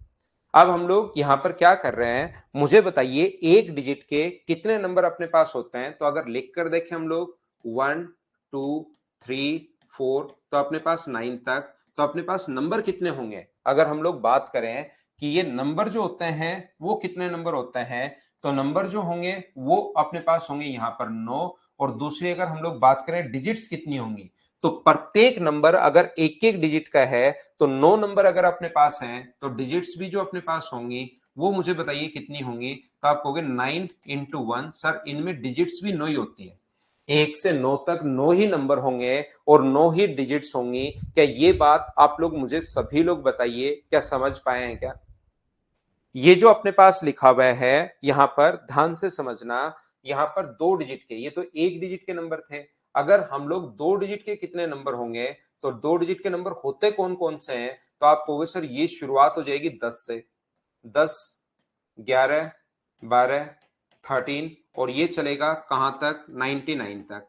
अब हम लोग यहां पर क्या कर रहे हैं, मुझे बताइए एक डिजिट के कितने नंबर अपने पास होते हैं। तो अगर लिख कर देखें हम लोग 1 2 3 4, तो अपने पास 9 तक, तो अपने पास नंबर कितने होंगे। अगर हम लोग बात करें कि ये नंबर जो होते हैं वो कितने नंबर होते हैं, तो नंबर जो होंगे वो अपने पास होंगे यहाँ पर 9। और दूसरी अगर हम लोग बात करें डिजिट्स कितनी होंगी, तो प्रत्येक नंबर अगर एक एक डिजिट का है, तो 9 नंबर अगर अपने पास हैं, तो डिजिट्स भी जो अपने पास होंगी वो मुझे बताइए कितनी होंगी। तो आप कहोगे 9 इंटू 1, सर इनमें डिजिट्स भी 9 ही होती है, 1 से 9 तक 9 ही नंबर होंगे और 9 ही डिजिट्स होंगी। क्या ये बात आप लोग मुझे सभी लोग बताइए, क्या समझ पाए हैं क्या। ये जो अपने पास लिखा हुआ है यहां पर ध्यान से समझना, यहां पर 2 डिजिट के, ये तो 1 डिजिट के नंबर थे। अगर हम लोग 2 डिजिट के कितने नंबर होंगे, तो 2 डिजिट के नंबर होते कौन कौन से हैं, तो आप कहोगे सर ये शुरुआत हो जाएगी 10 से, 10 11 12 13, और ये चलेगा कहां तक 99 तक।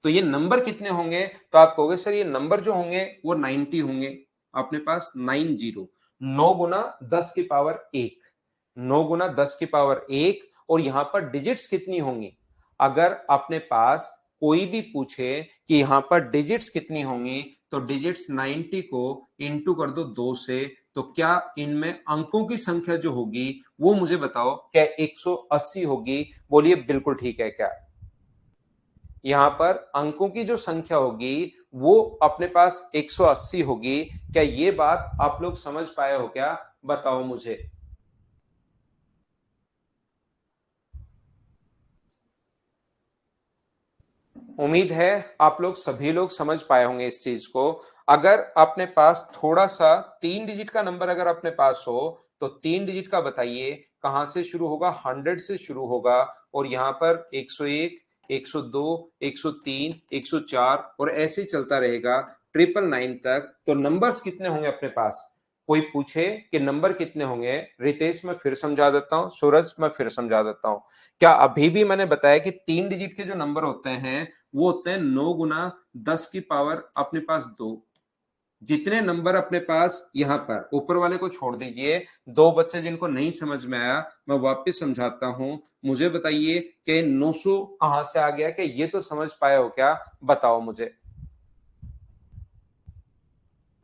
तो ये नंबर कितने होंगे, तो आप कहोगे सर ये नंबर जो होंगे वो 90 होंगे। अपने पास 90, 9 गुना 10 की पावर 1, 9 गुना 10 की पावर 1। और यहां पर डिजिट्स कितनी होंगी, अगर अपने पास कोई भी पूछे कि यहां पर डिजिट्स कितनी होंगी, तो डिजिट्स 90 को इंटू कर दो 2 से, तो क्या इनमें अंकों की संख्या जो होगी वो मुझे बताओ, क्या 180 होगी। बोलिए बिल्कुल ठीक है क्या। यहां पर अंकों की जो संख्या होगी वो अपने पास 180 होगी। क्या ये बात आप लोग समझ पाए हो क्या, बताओ मुझे। उम्मीद है आप लोग सभी लोग समझ पाए होंगे इस चीज को। अगर अपने पास थोड़ा सा 3 डिजिट का नंबर अगर अपने पास हो, तो 3 डिजिट का बताइए कहां से शुरू होगा, 100 से शुरू होगा। और यहां पर 101, 102, 103, 104 और ऐसे ही चलता रहेगा 999 तक। तो नंबर्स कितने होंगे अपने पास, कोई पूछे कि नंबर कितने होंगे, रितेश मैं फिर समझा देता हूं, सूरज मैं फिर समझा देता हूं। क्या अभी भी मैंने बताया कि 3 डिजिट के जो नंबर होते हैं वो होते हैं 9 गुना 10 की पावर अपने पास 2। जितने नंबर अपने पास यहां पर ऊपर वाले को छोड़ दीजिए, दो बच्चे जिनको नहीं समझ में आया मैं वापस समझाता हूं। मुझे बताइए कि 900 कहां से आ गया, कि ये तो समझ पाए हो क्या, बताओ मुझे।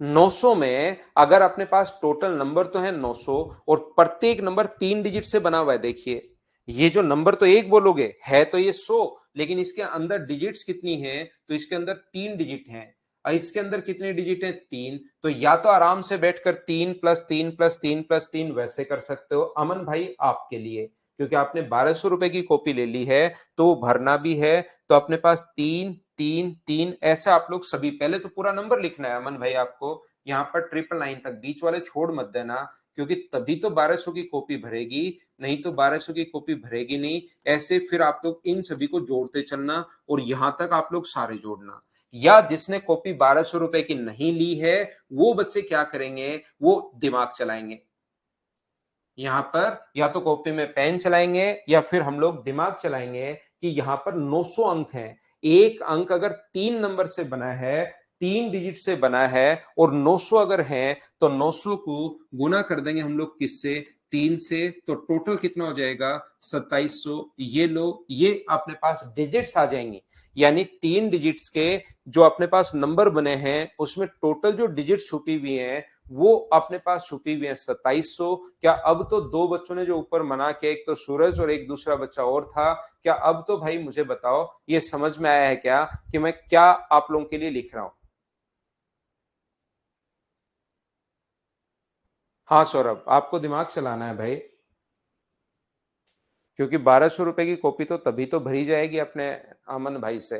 900 में अगर अपने पास टोटल नंबर तो है 900, और प्रत्येक नंबर 3 डिजिट से बना हुआ है। देखिए ये जो नंबर तो एक बोलोगे है तो ये 100, लेकिन इसके अंदर डिजिट्स कितनी हैं, तो इसके अंदर 3 डिजिट हैं। और इसके अंदर कितने डिजिट हैं, 3। तो या तो आराम से बैठकर 3 + 3 + 3 + 3 वैसे कर सकते हो अमन भाई आपके लिए, क्योंकि आपने 1200 रुपए की कॉपी ले ली है तो वो भरना भी है। तो अपने पास 3 3 3 ऐसे आप लोग सभी, पहले तो पूरा नंबर लिखना है अमन भाई आपको, यहाँ पर 999 तक, बीच वाले छोड़ मत देना, क्योंकि तभी तो 1200 की कॉपी भरेगी, नहीं तो 1200 की कॉपी भरेगी नहीं। ऐसे फिर आप लोग इन सभी को जोड़ते चलना और यहां तक आप लोग सारे जोड़ना। या जिसने कॉपी 1200 रुपए की नहीं ली है वो बच्चे क्या करेंगे, वो दिमाग चलाएंगे। यहाँ पर या तो कॉपी में पेन चलाएंगे या फिर हम लोग दिमाग चलाएंगे कि यहाँ पर 900 अंक हैं। एक अंक अगर 3 नंबर से बना है, 3 डिजिट से बना है, और 900 अगर है, तो 900 को गुना कर देंगे हम लोग किससे, 3 से, तो टोटल कितना हो जाएगा 2700। ये लो, ये अपने पास डिजिट्स आ जाएंगी, यानी 3 डिजिट्स के जो अपने पास नंबर बने हैं उसमें टोटल जो डिजिट छुपी हुई है वो अपने पास छुपी हुई है 2700। क्या अब तो दो बच्चों ने जो ऊपर मना किया, एक तो सूरज और एक दूसरा बच्चा और था, क्या अब तो भाई मुझे बताओ ये समझ में आया है क्या कि मैं क्या आप लोगों के लिए लिख रहा हूं। हाँ सौरभ, आपको दिमाग चलाना है भाई, क्योंकि 1200 रुपए की कॉपी तो तभी तो भरी जाएगी अपने अमन भाई से।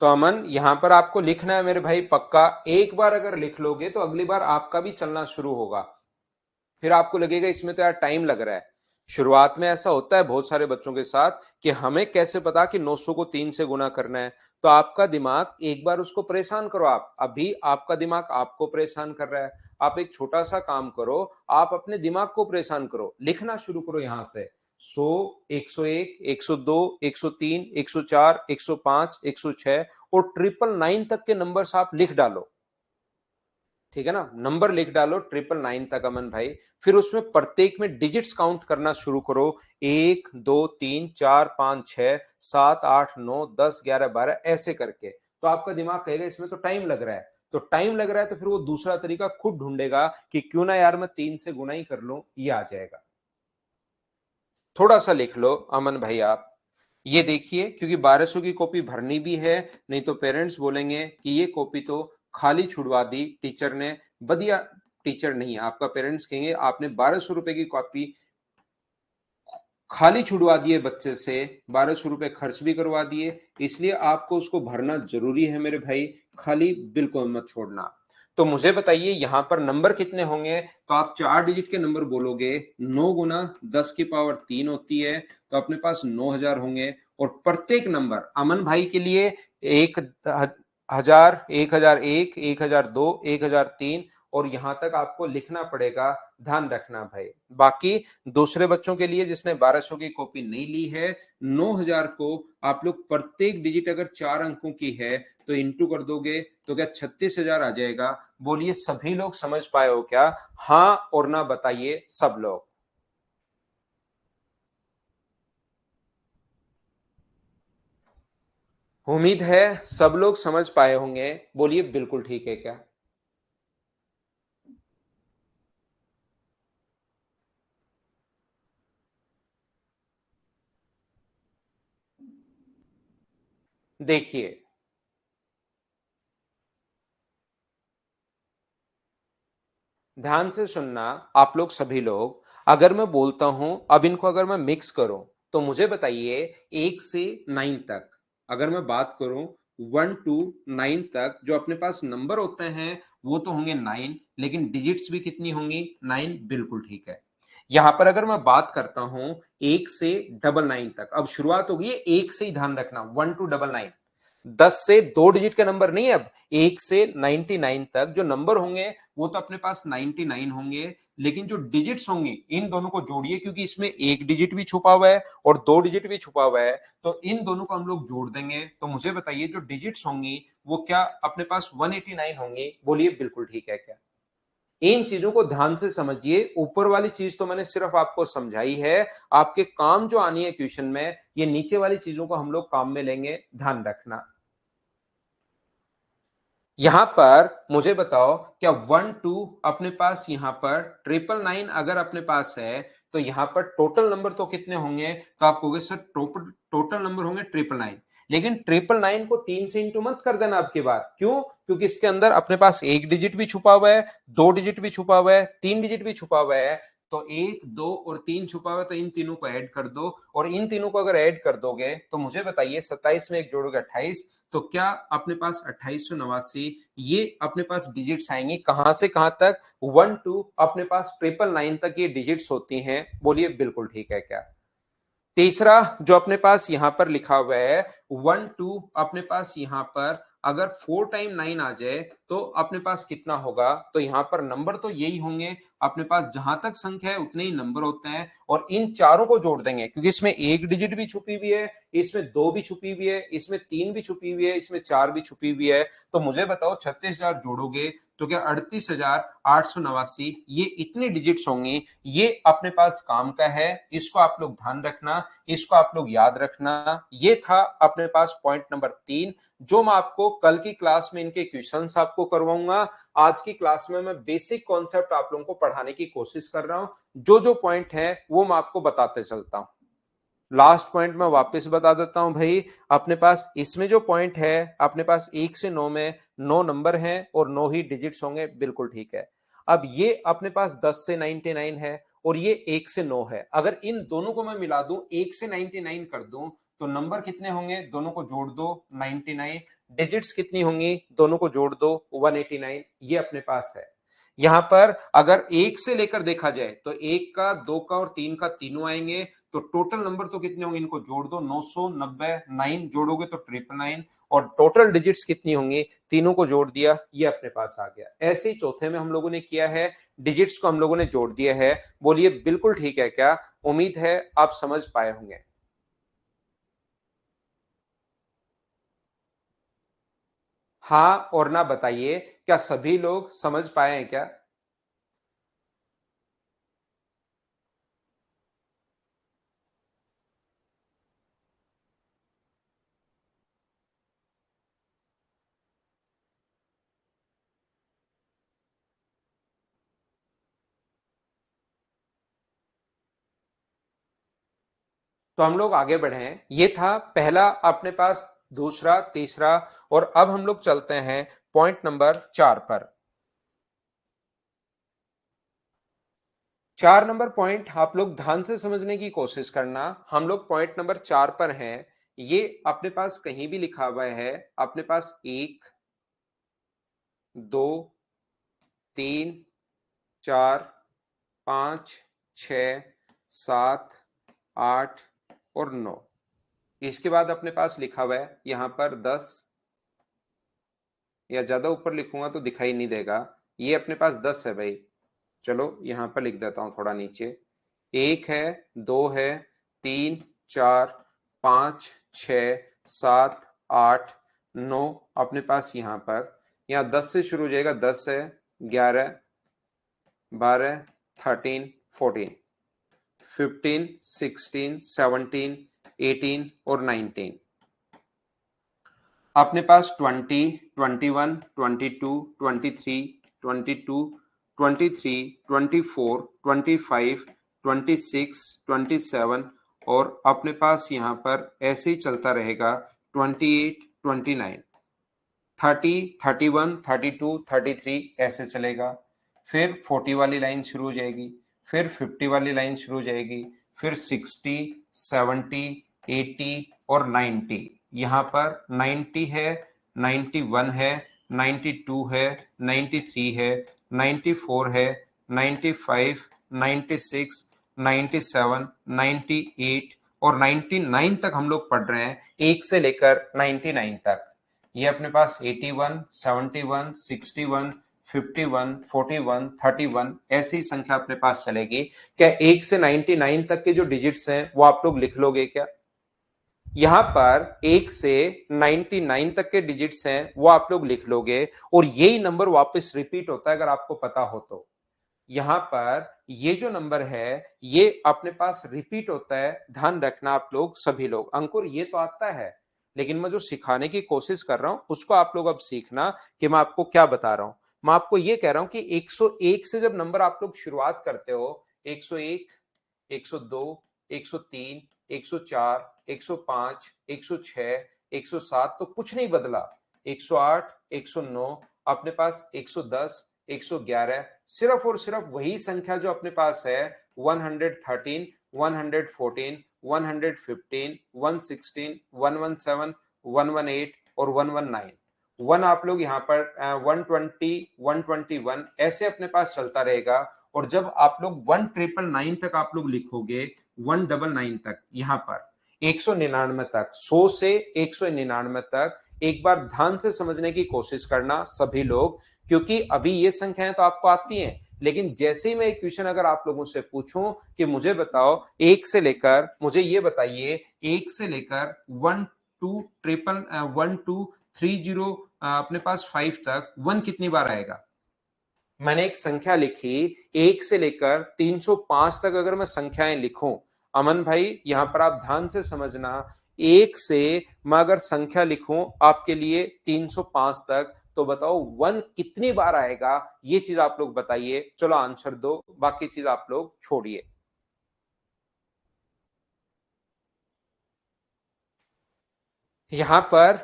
तो अमन यहां पर आपको लिखना है मेरे भाई, पक्का एक बार अगर लिख लोगे तो अगली बार आपका भी चलना शुरू होगा। फिर आपको लगेगा इसमें तो यार टाइम लग रहा है। शुरुआत में ऐसा होता है बहुत सारे बच्चों के साथ कि हमें कैसे पता कि 900 को 3 से गुना करना है। तो आपका दिमाग एक बार उसको परेशान करो, आप अभी आपका दिमाग आपको परेशान कर रहा है। आप एक छोटा सा काम करो, आप अपने दिमाग को परेशान करो, लिखना शुरू करो यहां से 100, 101, 102, 103, 104, 105, 106 और 999 तक के नंबर्स आप लिख डालो। ठीक है ना, नंबर लिख डालो 999 तक अमन भाई। फिर उसमें प्रत्येक में डिजिट्स काउंट करना शुरू करो, 1, 2, 3, 4, 5, 6, 7, 8, 9, 10, 11, 12 ऐसे करके। तो आपका दिमाग कहेगा इसमें तो टाइम लग रहा है, तो टाइम लग रहा है तो फिर वो दूसरा तरीका खुद ढूंढेगा कि क्यों ना यार मैं 3 से गुना ही कर लूं, ये आ जाएगा। थोड़ा सा लिख लो अमन भाई आप, ये देखिए क्योंकि 1200 की कॉपी भरनी भी है, नहीं तो पेरेंट्स बोलेंगे कि ये कॉपी तो खाली छुड़वा दी टीचर ने, बढ़िया टीचर नहीं है आपका। पेरेंट्स कहेंगे आपने 1200 रुपए की कॉपी खाली छुड़वा दिए बच्चे से, 1200 रुपए खर्च भी करवा दिए, इसलिए आपको उसको भरना जरूरी है मेरे भाई, खाली बिल्कुल मत छोड़ना। तो मुझे बताइए यहां पर नंबर कितने होंगे, तो आप 4 डिजिट के नंबर बोलोगे। 9 गुना 10 की पावर 3 होती है, तो अपने पास 9000 होंगे। और प्रत्येक नंबर अमन भाई के लिए 1000, 1001, 1002, 1003 और यहां तक आपको लिखना पड़ेगा, ध्यान रखना भाई। बाकी दूसरे बच्चों के लिए जिसने 1200 की कॉपी नहीं ली है, 9000 को आप लोग प्रत्येक डिजिट अगर 4 अंकों की है तो इंटू कर दोगे तो क्या 36,000 आ जाएगा। बोलिए सभी लोग समझ पाए हो क्या? हाँ और ना बताइए सब लोग। उम्मीद है सब लोग समझ पाए होंगे, बोलिए बिल्कुल ठीक है क्या? देखिए ध्यान से सुनना आप लोग सभी लोग, अगर मैं बोलता हूं अब इनको अगर मैं मिक्स करूं तो मुझे बताइए 1 से 9 तक, अगर मैं बात करूं 1 to 9 तक जो अपने पास नंबर होते हैं वो तो होंगे 9, लेकिन डिजिट्स भी कितनी होंगी? 9, बिल्कुल ठीक है। यहां पर अगर मैं बात करता हूं 1 से 999 तक, अब शुरुआत होगी एक से ही, ध्यान रखना 1 to 999, 10 से 2 डिजिट के नंबर नहीं है। अब 1 से 99 तक जो नंबर होंगे वो तो अपने पास 99 होंगे, लेकिन जो डिजिट्स होंगे इन दोनों को जोड़िए क्योंकि इसमें एक डिजिट भी छुपा हुआ है और 2 डिजिट भी छुपा हुआ है, तो इन दोनों को हम लोग जोड़ देंगे। तो मुझे बताइए जो डिजिट्स होंगी वो क्या अपने पास 189 होंगी? बोलिए बिल्कुल ठीक है क्या? इन चीजों को ध्यान से समझिए, ऊपर वाली चीज तो मैंने सिर्फ आपको समझाई है, आपके काम जो आनी है क्वेश्चन में, ये नीचे वाली चीजों को हम लोग काम में लेंगे, ध्यान रखना। यहां पर मुझे बताओ क्या 1 2 अपने पास यहां पर 999 अगर अपने पास है तो यहां पर टोटल नंबर तो कितने होंगे? तो आप कहोगे सर टोटल टोटल नंबर होंगे 999, लेकिन 999 को 3 से इंटू मत कर देना आपकी बार, क्यों? क्योंकि इसके अंदर अपने पास एक डिजिट भी छुपा हुआ है, 2 डिजिट भी छुपा हुआ है, 3 डिजिट भी छुपा हुआ है। तो 1, 2 और 3 छुपा हुआ है, तो इन तीनों को ऐड कर दो, और इन तीनों को अगर ऐड कर दोगे तो मुझे बताइए 27 में एक जोड़ोगे 28, तो क्या अपने पास 2889 ये अपने पास डिजिट्स आएंगे कहां से कहां तक? 1 2 अपने पास 999 तक ये डिजिट्स होती हैं, बोलिए बिल्कुल ठीक है क्या? तीसरा जो अपने पास यहां पर लिखा हुआ है 1 2 अपने पास यहां पर अगर 4 टाइम 9 आ जाए तो अपने पास कितना होगा? तो यहां पर नंबर तो यही होंगे, अपने पास जहां तक संख्या है उतने ही नंबर होते हैं, और इन चारों को जोड़ देंगे क्योंकि इसमें एक डिजिट भी छुपी हुई है, इसमें 2 भी छुपी हुई है, इसमें 3 भी छुपी हुई है, इसमें 4 भी छुपी हुई है। तो मुझे बताओ 36,000 जोड़ोगे तो क्या 38,889 ये इतने डिजिट्स होंगे, ये अपने पास काम का है, इसको आप लोग ध्यान रखना, इसको आप लोग याद रखना। ये था अपने पास पॉइंट नंबर 3, जो मैं आपको कल की क्लास में इनके क्वेश्चंस आपको करवाऊंगा। आज की क्लास में मैं बेसिक कॉन्सेप्ट आप लोगों को पढ़ाने की कोशिश कर रहा हूं, जो जो पॉइंट है वो मैं आपको बताते चलता हूं। लास्ट पॉइंट मैं वापस बता देता हूं भाई, अपने पास इसमें जो पॉइंट है अपने पास 1 से 9 में 9 नंबर हैं और 9 ही डिजिट्स होंगे, बिल्कुल ठीक है। अब ये अपने पास 10 से 99 है और ये 1 से 9 है, अगर इन दोनों को मैं मिला दूं 1 से 99 कर दूं तो नंबर कितने होंगे? दोनों को जोड़ दो 99, डिजिट्स कितनी होंगी? दोनों को जोड़ दो 189, ये अपने पास है। यहां पर अगर एक से लेकर देखा जाए तो एक का, दो का और तीन का तीनों आएंगे, तो टोटल नंबर तो कितने होंगे, इनको जोड़ दो, 990, 9 जोड़ोगे तो 999, और टोटल डिजिट्स कितनी होंगी, तीनों को जोड़ दिया, ये अपने पास आ गया। ऐसे ही चौथे में हम लोगों ने किया है, डिजिट्स को हम लोगों ने जोड़ दिया है। बोलिए बिल्कुल ठीक है क्या? उम्मीद है आप समझ पाए होंगे। हाँ और ना बताइए, क्या सभी लोग समझ पाए हैं क्या? तो हम लोग आगे बढ़े हैं। ये था पहला अपने पास, दूसरा, तीसरा, और अब हम लोग चलते हैं पॉइंट नंबर 4 पर। 4 नंबर पॉइंट आप लोग ध्यान से समझने की कोशिश करना। हम लोग पॉइंट नंबर 4 पर हैं। ये अपने पास कहीं भी लिखा हुआ है, अपने पास 1, 2, 3, 4, 5, 6, 7, 8 और 9। इसके बाद अपने पास लिखा हुआ है यहां पर 10, या ज्यादा ऊपर लिखूंगा तो दिखाई नहीं देगा। ये अपने पास 10 है भाई। चलो यहां पर लिख देता हूं थोड़ा नीचे। एक है, दो है, तीन, चार, पांच, छ, सात, आठ, नौ, अपने पास यहां पर, यहाँ 10 से शुरू हो जाएगा। 10 है, 11, 12, 13, 14, 15, 16, 17, 18 और 19। अपने पास 20, 21, 22, 23, 22, 23, 24, 25, 26, 27, और अपने पास यहाँ पर ऐसे ही चलता रहेगा 28, 29, 30, 31, 32, 33, ऐसे चलेगा। फिर 40 वाली लाइन शुरू हो जाएगी, फिर 50 वाली लाइन शुरू हो जाएगी, फिर 60, 70, 80 और 90। यहाँ पर 90 है, 91 है, 92 है, 93 है, 94 है, 95, 96, 97, 98 और 99 तक हम लोग पढ़ रहे हैं, एक से लेकर 99 तक। ये अपने पास 81, 71, 61, 51, 41, 31, ऐसी संख्या अपने पास चलेगी। क्या एक से 99 तक के जो डिजिट्स हैं वो आप लोग लिख लोगे क्या? यहां पर एक से 99 तक के डिजिट्स हैं वो आप लोग लिख लोगे, और यही नंबर वापस रिपीट होता है अगर आपको पता हो तो। यहां पर ये जो नंबर है ये अपने पास रिपीट होता है, ध्यान रखना आप लोग सभी लोग। अंकुर ये तो आता है, लेकिन मैं जो सिखाने की कोशिश कर रहा हूं उसको आप लोग अब सीखना कि मैं आपको क्या बता रहा हूं। मैं आपको ये कह रहा हूं कि 101 से जब नंबर आप लोग शुरुआत करते हो, 101, 102, 103, 104, 105, 106, 107, तो कुछ नहीं बदला। 108, 109, अपने पास 110, 111, सिर्फ और सिर्फ वही संख्या जो अपने पास है, 113, 114, 115, 116, 117, 118 और 119। वन आप लोग यहाँ पर 120, 121 ऐसे अपने पास चलता रहेगा। और जब आप लोग 1999 तक आप लोग लिखोगे, 199 तक, यहाँ पर 199 तक, 100 से 199 तक, एक बार ध्यान से समझने की कोशिश करना सभी लोग, क्योंकि अभी ये संख्याएं तो आपको आती हैं, लेकिन जैसे ही मैं एक क्वेश्चन अगर आप लोगों से पूछूं कि मुझे बताओ एक से लेकर, मुझे ये बताइए, एक से लेकर 1230 अपने पास 5 तक, वन कितनी बार आएगा? मैंने एक संख्या लिखी, एक से लेकर 305 तक अगर मैं संख्याएं लिखूं, अमन भाई यहां पर आप ध्यान से समझना, एक से मैं अगर संख्या लिखूं आपके लिए 305 तक, तो बताओ वन कितनी बार आएगा, ये चीज आप लोग बताइए। चलो आंसर दो, बाकी चीज आप लोग छोड़िए। यहां पर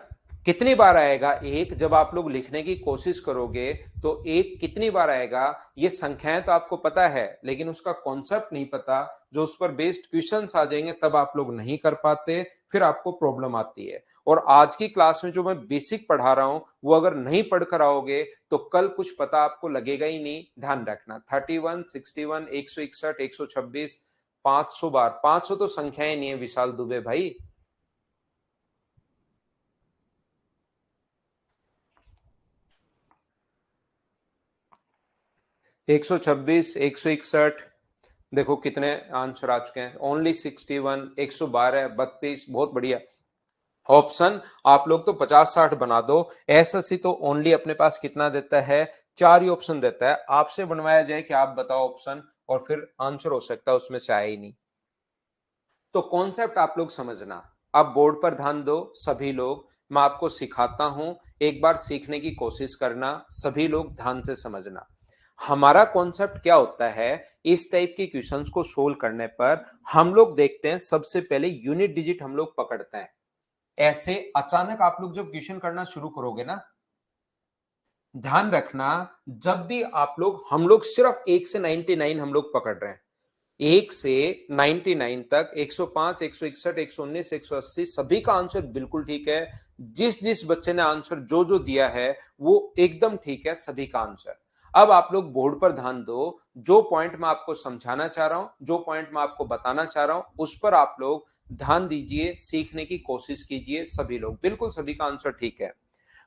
कितनी बार आएगा एक, जब आप लोग लिखने की कोशिश करोगे तो एक कितनी बार आएगा, ये संख्याएं तो आपको पता है लेकिन उसका कॉन्सेप्ट नहीं पता, जो उस पर बेस्ड क्वेश्चंस आ जाएंगे तब आप लोग नहीं कर पाते, फिर आपको प्रॉब्लम आती है। और आज की क्लास में जो मैं बेसिक पढ़ा रहा हूं वो अगर नहीं पढ़ कर आओगे तो कल कुछ पता आपको लगेगा ही नहीं। ध्यान रखना, 31, 61, 161, 126, 500 बार, 500 तो संख्याएं नहीं है विशाल दुबे भाई। 126, 161, देखो कितने आंसर आ चुके हैं, ओनली 61, 112, 32, बहुत बढ़िया। ऑप्शन आप लोग तो 50-60 बना दो। एसएससी तो ओनली अपने पास कितना देता है, 4 ही ऑप्शन देता है। आपसे बनवाया जाए कि आप बताओ ऑप्शन, और फिर आंसर हो सकता है उसमें से आए ही नहीं। तो कॉन्सेप्ट आप लोग समझना, अब बोर्ड पर ध्यान दो सभी लोग, मैं आपको सिखाता हूं, एक बार सीखने की कोशिश करना, सभी लोग ध्यान से समझना। हमारा कॉन्सेप्ट क्या होता है, इस टाइप के क्वेश्चंस को सोल्व करने पर हम लोग देखते हैं सबसे पहले यूनिट डिजिट हम लोग पकड़ते हैं। ऐसे अचानक आप लोग जब क्वेश्चन करना शुरू करोगे ना, ध्यान रखना, जब भी आप लोग, हम लोग सिर्फ 1 से 99 हम लोग पकड़ रहे हैं, 1 से 99 तक, 105, 161, 119, 180 सभी का आंसर बिल्कुल ठीक है। जिस जिस बच्चे ने आंसर जो जो दिया है वो एकदम ठीक है, सभी का आंसर। अब आप लोग बोर्ड पर ध्यान दो, जो पॉइंट मैं आपको समझाना चाह रहा हूं, जो पॉइंट मैं आपको बताना चाह रहा हूं, उस पर आप लोग ध्यान दीजिए, सीखने की कोशिश कीजिए। सभी लोग, बिल्कुल सभी का आंसर ठीक है।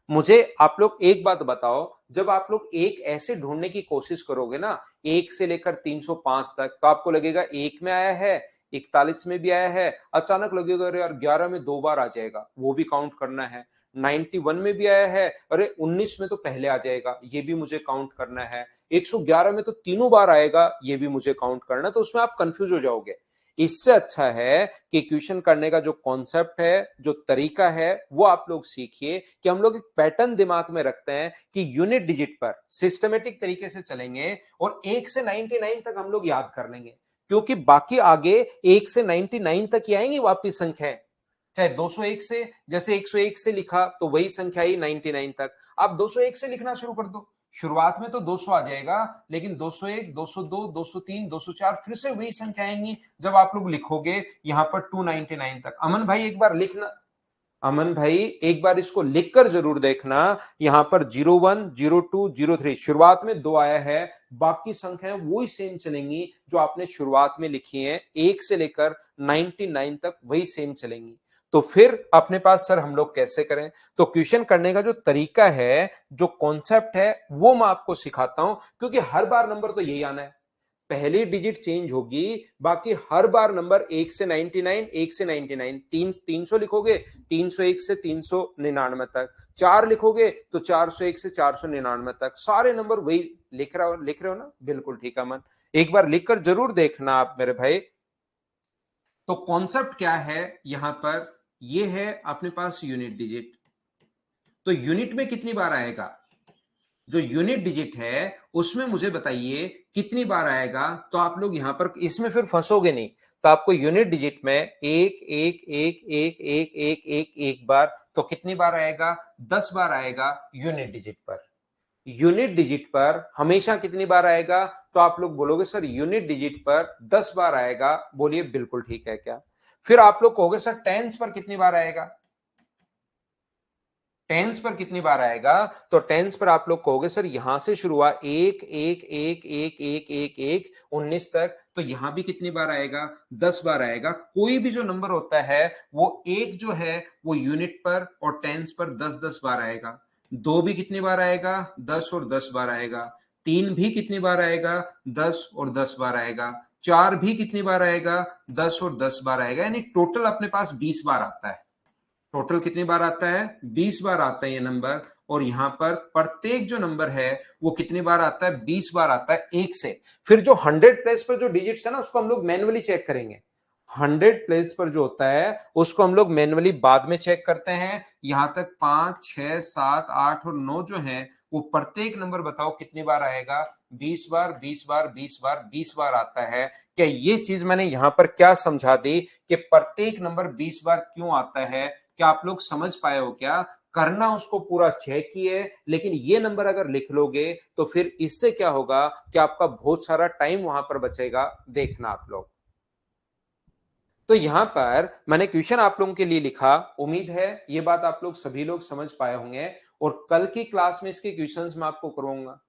मुझे आप लोग एक बात बताओ, जब आप लोग एक ऐसे ढूंढने की कोशिश करोगे ना, एक से लेकर 305 तक, तो आपको लगेगा एक में आया है, 41 में भी आया है, अचानक लगेगा अरे यार 11 में 2 बार आ जाएगा, वो भी काउंट करना है, 91 में भी आया है, अरे 19 में तो पहले आ जाएगा, ये भी मुझे काउंट करना है, 111 में तो तीनों बार आएगा, ये भी मुझे काउंट करना है, तो उसमें आप कंफ्यूज हो जाओगे। इससे अच्छा है कि क्वेश्चन करने का जो कॉन्सेप्ट है, जो तरीका है, वो आप लोग सीखिए, कि हम लोग एक पैटर्न दिमाग में रखते हैं कि यूनिट डिजिट पर सिस्टमेटिक तरीके से चलेंगे और 1 से 99 तक हम लोग याद कर लेंगे, क्योंकि बाकी आगे 1 से 99 तक ही आएंगी वापिस संख्याएं। चाहे 201 से, जैसे 101 से लिखा तो वही संख्या ही 99 तक, आप 201 से लिखना शुरू कर दो, शुरुआत में तो 200 आ जाएगा, लेकिन 201, 202, 203, 204 फिर से वही संख्या आएंगी जब आप लोग लिखोगे यहां पर 299 तक। अमन भाई एक बार लिखना, अमन भाई एक बार इसको लिखकर जरूर देखना, यहां पर 01, 02, 03 शुरुआत में 2 आया है, बाकी संख्याएं वही सेम चलेंगी जो आपने शुरुआत में लिखी हैं, 1 से लेकर 99 तक वही सेम चलेंगी। तो फिर अपने पास सर हम लोग कैसे करें, तो क्वेश्चन करने का जो तरीका है, जो कॉन्सेप्ट है, वो मैं आपको सिखाता हूं, क्योंकि हर बार नंबर तो यही आना है, पहली डिजिट चेंज होगी, बाकी हर बार नंबर 1 से 99, 1 से 99, 300 लिखोगे, 301 से 399 तक, 4 लिखोगे तो 401 से 499 तक, सारे नंबर वही लिख रहे हो ना, बिल्कुल ठीक है मन, एक बार लिखकर जरूर देखना आप मेरे भाई। तो कॉन्सेप्ट क्या है यहां पर, ये है अपने पास यूनिट डिजिट, तो यूनिट में कितनी बार आएगा, जो यूनिट डिजिट है उसमें मुझे बताइए कितनी बार आएगा, तो आप लोग यहां पर इसमें फिर फंसोगे नहीं, तो आपको यूनिट डिजिट में एक एक एक एक एक एक एक एक बार, तो कितनी बार आएगा, 10 बार आएगा यूनिट डिजिट पर। यूनिट डिजिट पर हमेशा कितनी बार आएगा, तो आप लोग बोलोगे सर यूनिट डिजिट पर 10 बार आएगा, बोलिए बिल्कुल ठीक है क्या। फिर आप लोग कहोगे सर टेंस पर कितनी बार आएगा, टेंस पर कितनी बार आएगा, तो टेंस पर आप लोग कहोगे सर यहां से शुरू हुआ एक एक एक एक एक एक एक 19 तक, तो यहां भी कितनी बार आएगा, 10 बार आएगा। कोई भी जो नंबर होता है वो एक जो है वो यूनिट पर और टेंस पर 10-10 बार आएगा, दो भी कितनी बार आएगा, 10 और 10 बार आएगा, तीन भी कितनी बार आएगा, 10 और 10 बार आएगा, चार भी कितनी बार आएगा, 10 और 10 बार आएगा, यानी टोटल अपने पास 20 बार आता है। टोटल कितनी बार आता है, 20 बार आता है ये नंबर, और यहां पर प्रत्येक जो नंबर है वो कितनी बार आता है, 20 बार आता है एक से। फिर जो 100 प्लेस पर जो डिजिट्स है ना उसको हम लोग मैन्युअली चेक करेंगे, 100 प्लेस पर जो होता है उसको हम लोग मैन्युअली बाद में चेक करते हैं। यहां तक 5, 6, 7, 8 और 9 जो है वो प्रत्येक नंबर बताओ कितनी बार आएगा, 20 बार 20 बार 20 बार 20 बार आता है। क्या ये चीज मैंने यहां पर क्या समझा दी कि प्रत्येक नंबर 20 बार क्यों आता है, क्या आप लोग समझ पाए हो क्या? करना उसको पूरा चेक ही है, लेकिन ये नंबर अगर लिख लोगे तो फिर इससे क्या होगा कि आपका बहुत सारा टाइम वहां पर बचेगा। देखना आप लोग, तो यहां पर मैंने क्वेश्चन आप लोगों के लिए लिखा। उम्मीद है ये बात आप लोग सभी लोग समझ पाए होंगे, और कल की क्लास में इसके क्वेश्चंस मैं आपको करवाऊंगा।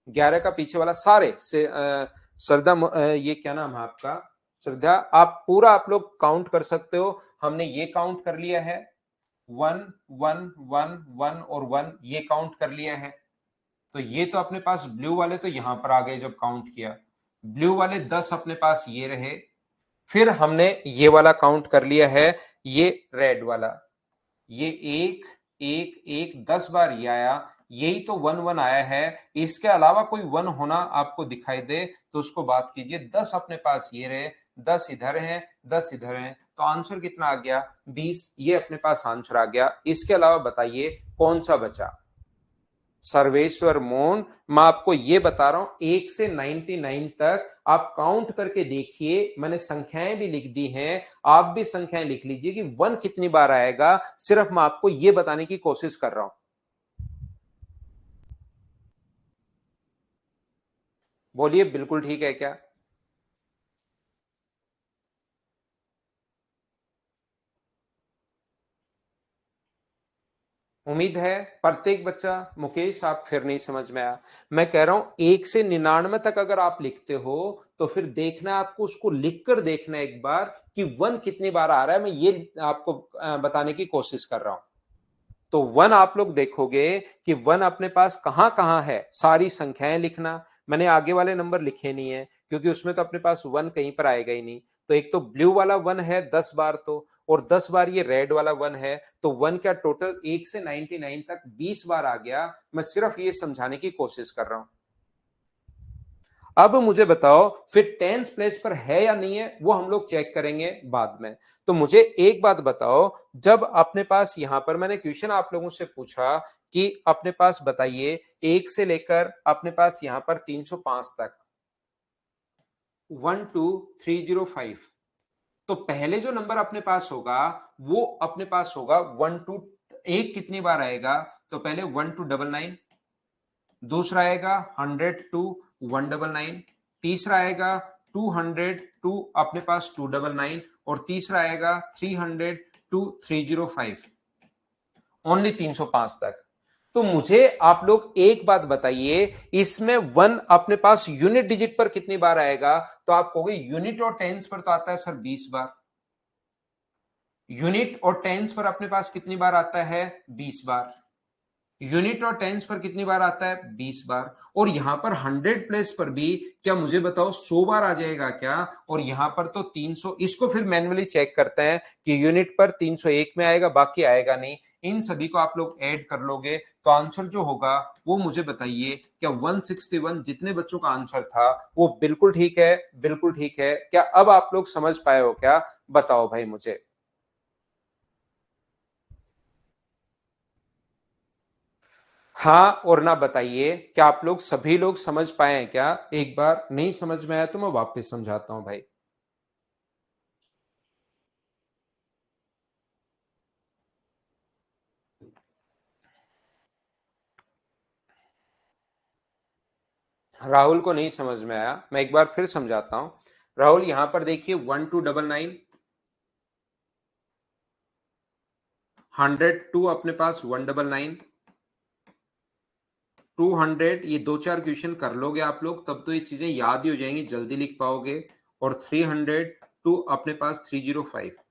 11 का पीछे वाला सारे से श्रद्धा, ये क्या नाम है आपका, श्रद्धा, आप पूरा आप लोग काउंट कर सकते हो। हमने ये काउंट कर लिया है, 1 1 1 1 और 1, ये काउंट कर लिया है। तो ये तो अपने पास ब्लू वाले तो यहां पर आ गए जब काउंट किया, ब्लू वाले 10 अपने पास ये रहे। फिर हमने ये वाला काउंट कर लिया है, ये रेड वाला, ये एक एक एक 10 बार ये आया, यही तो 1 1 आया है। इसके अलावा कोई 1 होना आपको दिखाई दे तो उसको बात कीजिए। 10 अपने पास ये रहे, 10 इधर है, 10 इधर है, तो आंसर कितना आ गया? 20। ये अपने पास आंसर आ गया। इसके अलावा बताइए कौन सा बचा? सर्वेश्वर मोहन, मैं आपको ये बता रहा हूं 1 से 99 तक आप काउंट करके देखिए। मैंने संख्याएं भी लिख दी हैं, आप भी संख्याएं लिख लीजिए कि 1 कितनी बार आएगा। सिर्फ मैं आपको ये बताने की कोशिश कर रहा हूं। बोलिए, बिल्कुल ठीक है क्या? उम्मीद है प्रत्येक बच्चा, मुकेश आप फिर नहीं समझ में आया। मैं कह रहा हूं 1 से 99 तक अगर आप लिखते हो तो फिर देखना है आपको, उसको लिखकर देखना है एक बार कि 1 कितनी बार आ रहा है। मैं ये आपको बताने की कोशिश कर रहा हूं। तो 1 आप लोग देखोगे कि 1 अपने पास कहां कहां है, सारी संख्याएं लिखना। मैंने आगे वाले नंबर लिखे नहीं है क्योंकि उसमें तो अपने पास 1 कहीं पर आएगा ही नहीं। तो एक तो ब्लू वाला 1 है 10 बार तो, और 10 बार ये रेड वाला 1 है। तो 1 क्या टोटल 1 से 99 तक 20 बार आ गया। मैं सिर्फ ये समझाने की कोशिश कर रहा हूं। अब मुझे बताओ फिर टेंस प्लेस पर है या नहीं है, वो हम लोग चेक करेंगे बाद में। तो मुझे एक बात बताओ, जब अपने पास यहां पर मैंने क्वेश्चन आप लोगों से पूछा कि अपने पास बताइए 1 से लेकर अपने पास यहां पर 305 तक, 12305, तो पहले जो नंबर अपने पास होगा वो अपने पास होगा 1 2। एक कितनी बार आएगा? तो पहले 1299, दूसरा आएगा 100 2 199, तीसरा आएगा 200 2 अपने पास 299, और तीसरा आएगा 300 2 305। ओनली 305 तक। तो मुझे आप लोग एक बात बताइए, इसमें 1 अपने पास यूनिट डिजिट पर कितनी बार आएगा? तो आप कहोगे यूनिट और टेंस पर तो आता है सर 20 बार। यूनिट और टेंस पर अपने पास कितनी बार आता है? 20 बार। यूनिट और टेंस पर कितनी बार आता है? 20 बार। और यहां पर 100 प्लेस पर भी क्या मुझे बताओ 100 बार आ जाएगा क्या? और यहां पर तो 300। इसको फिर मैन्युअली चेक करते हैं कि यूनिट पर 301 में आएगा, बाकी आएगा नहीं। इन सभी को आप लोग ऐड कर लोगे तो आंसर जो होगा वो मुझे बताइए। क्या 161 जितने बच्चों का आंसर था वो बिल्कुल ठीक है? बिल्कुल ठीक है क्या? अब आप लोग समझ पाए हो क्या? बताओ भाई मुझे। हाँ और ना बताइए, क्या आप लोग सभी लोग समझ पाए हैं क्या? एक बार नहीं समझ में आया तो मैं वापस समझाता हूं भाई। राहुल को नहीं समझ में आया, मैं एक बार फिर समझाता हूं। राहुल यहां पर देखिए 1299, 102 अपने पास 199, 200, ये दो चार क्वेश्चन कर लोगे आप लोग तब तो ये चीजें याद ही हो जाएंगी, जल्दी लिख पाओगे। और 302 अपने पास 305।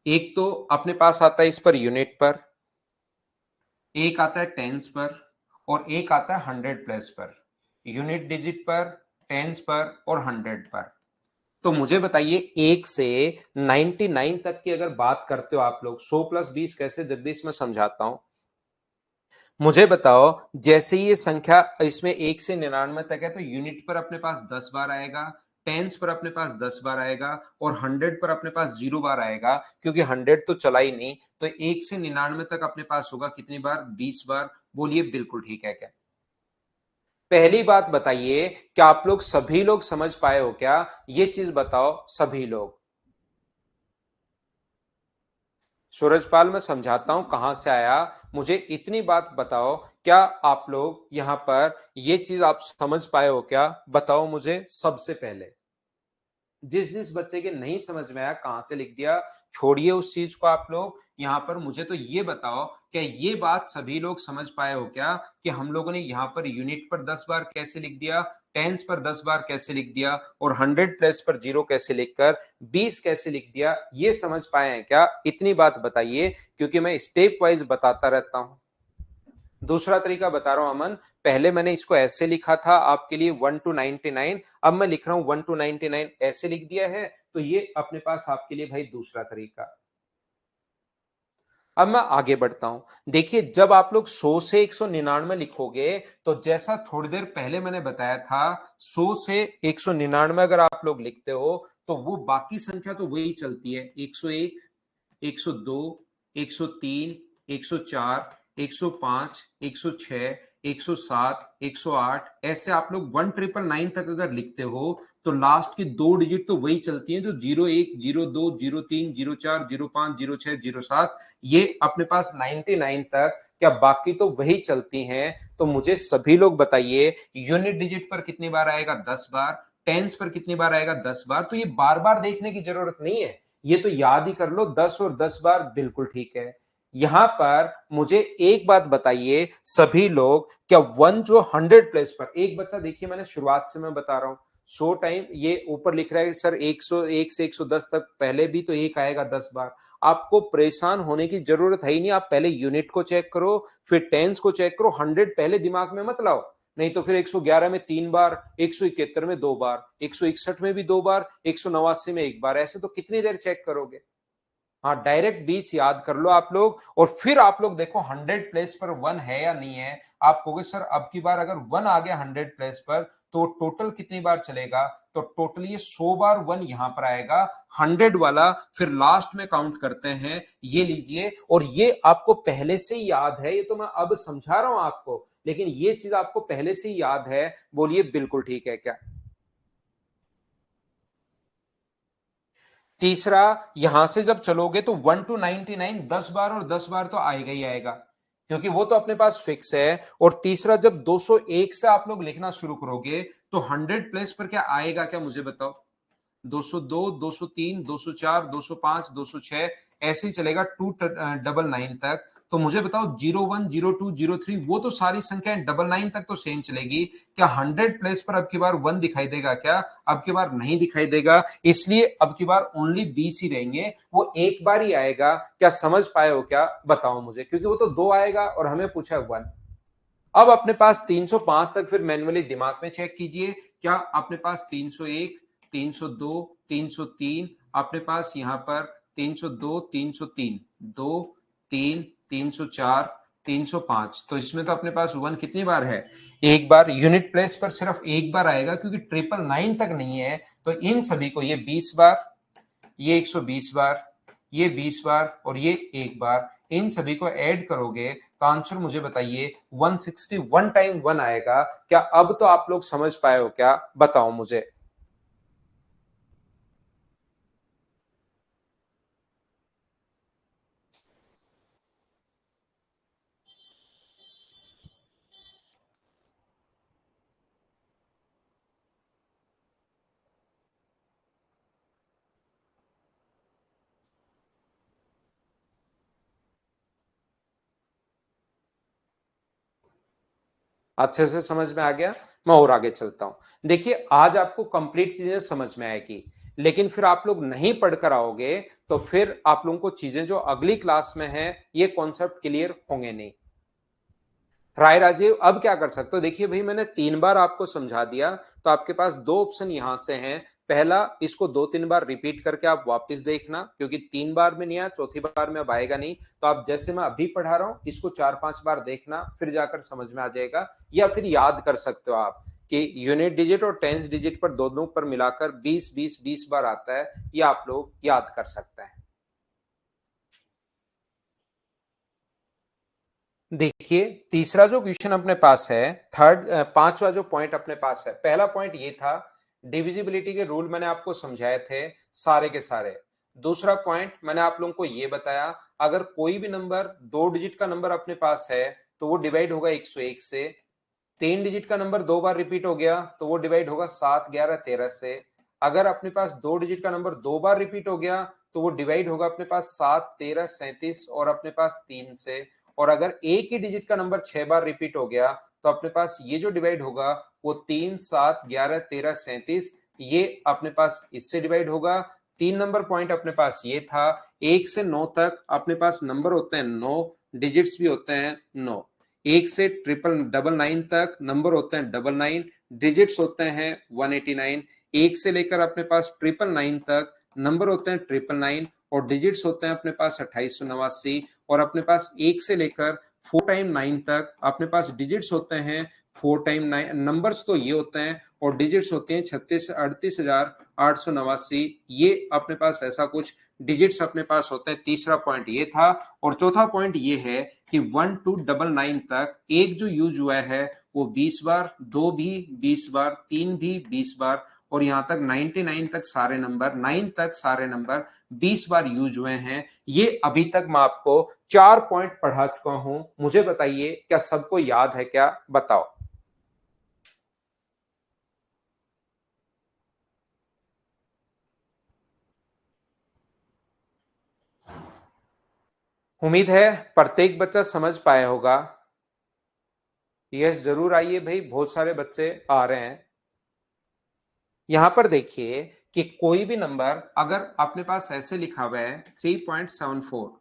एक तो अपने पास आता है इस पर यूनिट पर, एक आता है टेंस पर, और एक आता है 100 प्लस पर। यूनिट डिजिट पर, टेंस पर और 100 पर। तो मुझे बताइए 1 से 99 तक की अगर बात करते हो आप लोग, 100 प्लस 20 कैसे जगदीश, मैं समझाता हूं। मुझे बताओ, जैसे ये संख्या इसमें 1 से 99 तक है तो यूनिट पर अपने पास 10 बार आएगा, टेंस पर अपने पास 10 बार आएगा, और 100 पर अपने पास 0 बार आएगा, क्योंकि 100 तो चला ही नहीं। तो 1 से 99 तक अपने पास होगा कितनी बार? 20 बार। बोलिए बिल्कुल ठीक है क्या? पहली बात बताइए, क्या आप लोग सभी लोग समझ पाए हो क्या? ये चीज बताओ सभी लोग। सूरजपाल मैं समझाता हूं कहां से आया, मुझे इतनी बात बताओ, क्या आप लोग यहां पर ये चीज आप समझ पाए हो क्या? बताओ मुझे सबसे पहले। जिस जिस बच्चे के नहीं समझ में आया कहां से लिख दिया, छोड़िए उस चीज को। आप लोग यहां पर मुझे तो ये बताओ, क्या ये बात सभी लोग समझ पाए हो क्या कि हम लोगों ने यहां पर यूनिट पर 10 बार कैसे लिख दिया, टेंस पर 10 बार कैसे लिख दिया, और 100 प्लेस पर 0 कैसे लिखकर 20 कैसे लिख दिया, ये समझ पाए हैं क्या? इतनी बात बताइए, क्योंकि मैं स्टेप वाइज बताता रहता हूं। दूसरा तरीका बता रहा हूं अमन, पहले मैंने इसको ऐसे लिखा था आपके लिए 1 to 99, अब मैं लिख रहा हूं 1 to 99 ऐसे लिख दिया है, तो ये अपने पास आपके लिए भाई दूसरा तरीका। अब मैं आगे बढ़ता हूं। देखिए, जब आप लोग 100 से 199 लिखोगे, तो जैसा थोड़ी देर पहले मैंने बताया था, 100 से 199 अगर आप लोग लिखते हो, तो वो बाकी संख्या तो वही चलती है, 101, 102, 103, 104, 105, 106, 107, 108, ऐसे आप लोग 1999 तक अगर लिखते हो, तो लास्ट की दो डिजिट तो वही चलती हैं, जो 01, 02, 03, 04, 05, 06, 07, ये अपने पास 99 तक। क्या बाकी तो वही चलती हैं? तो मुझे सभी लोग बताइए, यूनिट डिजिट पर कितनी बार आएगा? 10 बार। टेंस पर कितनी बार आएगा? 10 बार। तो ये बार बार देखने की जरूरत नहीं है, ये तो याद ही कर लो, 10 और 10 बार बिल्कुल ठीक है। यहां पर मुझे एक बात बताइए सभी लोग, क्या वन जो 100 प्लेस पर एक बच्चा, देखिए मैंने शुरुआत से मैं बता रहा हूं, 100 टाइम ये ऊपर लिख रहा है सर 101 से 110 तक, पहले भी तो एक आएगा 10 बार। आपको परेशान होने की जरूरत है ही नहीं, आप पहले यूनिट को चेक करो, फिर टेंस को चेक करो, 100 पहले दिमाग में मत लाओ, नहीं तो फिर 111 में 3 बार, 171 में 2 बार, 161 में भी 2 बार, 189 में 1 बार, ऐसे तो कितनी देर चेक करोगे? हाँ, डायरेक्ट 20 याद कर लो आप लोग, और फिर आप लोग देखो 100 प्लेस पर 1 है या नहीं है। आप कहोगे सर अब की बार अगर 1 आ गया 100 प्लेस पर, तो टोटल कितनी बार चलेगा? तो टोटल ये 100 बार 1 यहां पर आएगा, 100 वाला फिर लास्ट में काउंट करते हैं, ये लीजिए। और ये आपको पहले से ही याद है, ये तो मैं अब समझा रहा हूं आपको, लेकिन ये चीज आपको पहले से ही याद है, बोलिए बिल्कुल ठीक है क्या? तीसरा, यहां से जब चलोगे तो 1 to 99 10 बार और 10 बार तो आएगा ही आएगा, क्योंकि वो तो अपने पास फिक्स है। और तीसरा, जब 201 से आप लोग लिखना शुरू करोगे, तो 100 प्लेस पर क्या आएगा, क्या मुझे बताओ? 202, 203, 204, 205, 206, ऐसे ही चलेगा 299 तक। तो मुझे बताओ 01, 02, 03, वो तो सारी संख्याएं 99 तक तो सेम चलेगी, क्या 100 प्लेस पर अब की बार 1 दिखाई देगा क्या? अब की बार नहीं दिखाई देगा, इसलिए अब की बार ओनली 20 ही रहेंगे, वो एक बार ही आएगा। क्या समझ पाए हो क्या? बताओ मुझे, क्योंकि वो तो 2 आएगा और हमें पूछा है 1। अब अपने पास 305 तक फिर मैन्युअली दिमाग में चेक कीजिए, क्या अपने पास 301, 302, 303, अपने पास यहां पर 302, 303, 2, 3, 304, 305, तो इसमें तो अपने पास 1 कितनी बार है? एक बार। यूनिट प्लेस पर सिर्फ एक बार आएगा, क्योंकि 999 तक नहीं है, तो इन सभी को, ये 20 बार, ये 120 बार, ये 20 बार, और ये एक बार, इन सभी को ऐड करोगे तो आंसर मुझे बताइए 161 टाइम 1 आएगा। क्या अब तो आप लोग समझ पाए हो क्या? बताओ मुझे। अच्छे से समझ में आ गया? मैं और आगे चलता हूं। देखिए, आज आपको कंप्लीट चीजें समझ में आएगी, लेकिन फिर आप लोग नहीं पढ़कर आओगे, तो फिर आप लोगों को चीजें जो अगली क्लास में है, ये कॉन्सेप्ट क्लियर होंगे नहीं। राय राजीव, अब क्या कर सकते हो? देखिए भाई, मैंने 3 बार आपको समझा दिया, तो आपके पास दो ऑप्शन यहां से हैं। पहला, इसको 2-3 बार रिपीट करके आप वापस देखना, क्योंकि 3 बार में नहीं आया, चौथी बार में अब आएगा नहीं, तो आप जैसे मैं अभी पढ़ा रहा हूं, इसको 4-5 बार देखना, फिर जाकर समझ में आ जाएगा। या फिर याद कर सकते हो आप कि यूनिट डिजिट और टेंस डिजिट पर दोनों पर मिलाकर 20-20-20 बार आता है, ये आप लोग याद कर सकते हैं। देखिए, तीसरा जो क्वेश्चन अपने पास है, पांचवा जो पॉइंट अपने पास है, पहला पॉइंट ये था, डिविजिबिलिटी के रूल मैंने आपको समझाए थे सारे के सारे। दूसरा पॉइंट मैंने आप लोगों को ये बताया, अगर कोई भी नंबर 2 डिजिट का नंबर अपने पास है तो वो डिवाइड होगा 101 से। 3 डिजिट का नंबर 2 बार रिपीट हो गया तो वो डिवाइड होगा 7, 11, 13 से। अगर अपने पास 2 डिजिट का नंबर 2 बार रिपीट हो गया तो वो डिवाइड होगा अपने पास 7, 13, 37 और अपने पास 3 से। और अगर एक ही डिजिट का नंबर 6 बार रिपीट हो गया तो अपने पास ये जो डिवाइड होगा वो 3, 7, 11, 13, 37 ये अपने पास इससे डिवाइड होगा। 3 नंबर पॉइंट अपने पास ये था। 1 से 9 तक अपने पास नंबर होते हैं 9, डिजिट्स भी होते हैं 9। 1 से 999 तक नंबर होते हैं 99, डिजिट्स होते हैं 189। 1 से लेकर अपने पास 999 तक नंबर होते हैं 999 और डिजिट्स होते हैं अपने पास 2889। और अपने पास 1 से लेकर 4 टाइम 9 तक अपने पास डिजिट्स होते हैं 4 टाइम 9, नंबर्स तो ये होते हैं और डिजिट्स होते हैं 38,38,889। ये अपने पास ऐसा कुछ डिजिट्स अपने पास होते हैं। तीसरा पॉइंट ये था। और चौथा पॉइंट ये है कि 1 to 99 तक एक जो यूज हुआ है वो 20 बार, 2 भी 20 बार, 3 भी 20 बार और यहां तक 99 तक सारे नंबर, 9 तक सारे नंबर 20 बार यूज हुए हैं। ये अभी तक मैं आपको 4 पॉइंट पढ़ा चुका हूं। मुझे बताइए क्या सबको याद है क्या? बताओ। उम्मीद है प्रत्येक बच्चा समझ पाया होगा। यस जरूर आइए भाई, बहुत सारे बच्चे आ रहे हैं। यहां पर देखिए कि कोई भी नंबर अगर अपने पास ऐसे लिखा हुआ है 3.74,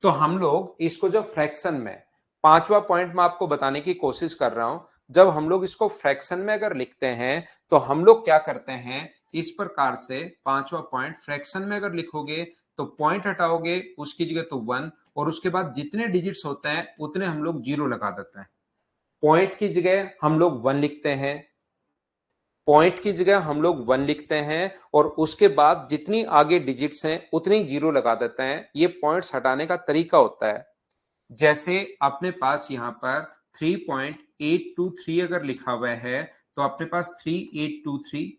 तो हम लोग इसको जब फ्रैक्शन में, पांचवा पॉइंट मैं आपको बताने की कोशिश कर रहा हूं, जब हम लोग इसको फ्रैक्शन में अगर लिखते हैं तो हम लोग क्या करते हैं इस प्रकार से। पांचवा पॉइंट फ्रैक्शन में अगर लिखोगे तो पॉइंट हटाओगे उसकी जगह तो 1 और उसके बाद जितने डिजिट्स होते हैं उतने हम लोग जीरो लगा देते हैं। पॉइंट की जगह हम लोग 1 लिखते हैं, पॉइंट की जगह हम लोग 1 लिखते हैं और उसके बाद जितनी आगे डिजिट्स हैं उतनी जीरो लगा देते हैं। ये पॉइंट्स हटाने का तरीका होता है। जैसे अपने पास यहाँ पर 3.823 अगर लिखा हुआ है तो अपने पास 3823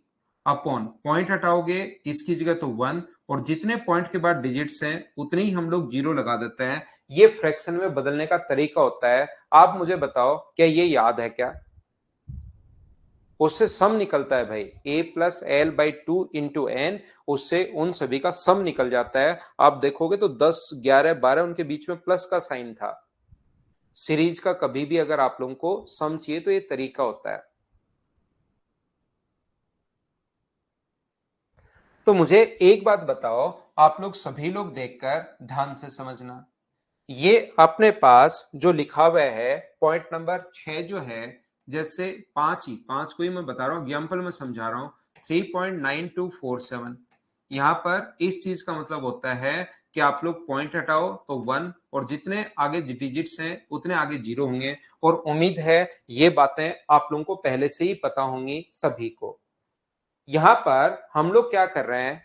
अपॉन पॉइंट हटाओगे इसकी जगह तो 1 और जितने पॉइंट के बाद डिजिट्स हैं उतने ही हम लोग जीरो लगा देते हैं। ये फ्रैक्शन में बदलने का तरीका होता है। आप मुझे बताओ क्या ये याद है क्या? उससे सम निकलता है भाई, a plus L by 2 into N, उससे उन सभी का सम निकल जाता है। आप देखोगे तो 10, 11, 12 उनके बीच में प्लस का साइन था। सीरीज का कभी भी अगर आप लोगों को सम चाहिए तो ये तरीका होता है। तो मुझे एक बात बताओ, आप लोग सभी लोग देखकर ध्यान से समझना। ये अपने पास जो लिखा हुआ है पॉइंट नंबर 6 जो है, जैसे पांच को ही मैं बता रहा हूं, एग्जाम्पल में समझा रहा हूं। 3.9247 यहां पर इस चीज का मतलब होता है कि आप लोग पॉइंट हटाओ तो 1 और जितने आगे डिजिट्स हैं उतने आगे जीरो होंगे। और उम्मीद है ये बातें आप लोगों को पहले से ही पता होंगी सभी को। यहां पर हम लोग क्या कर रहे हैं,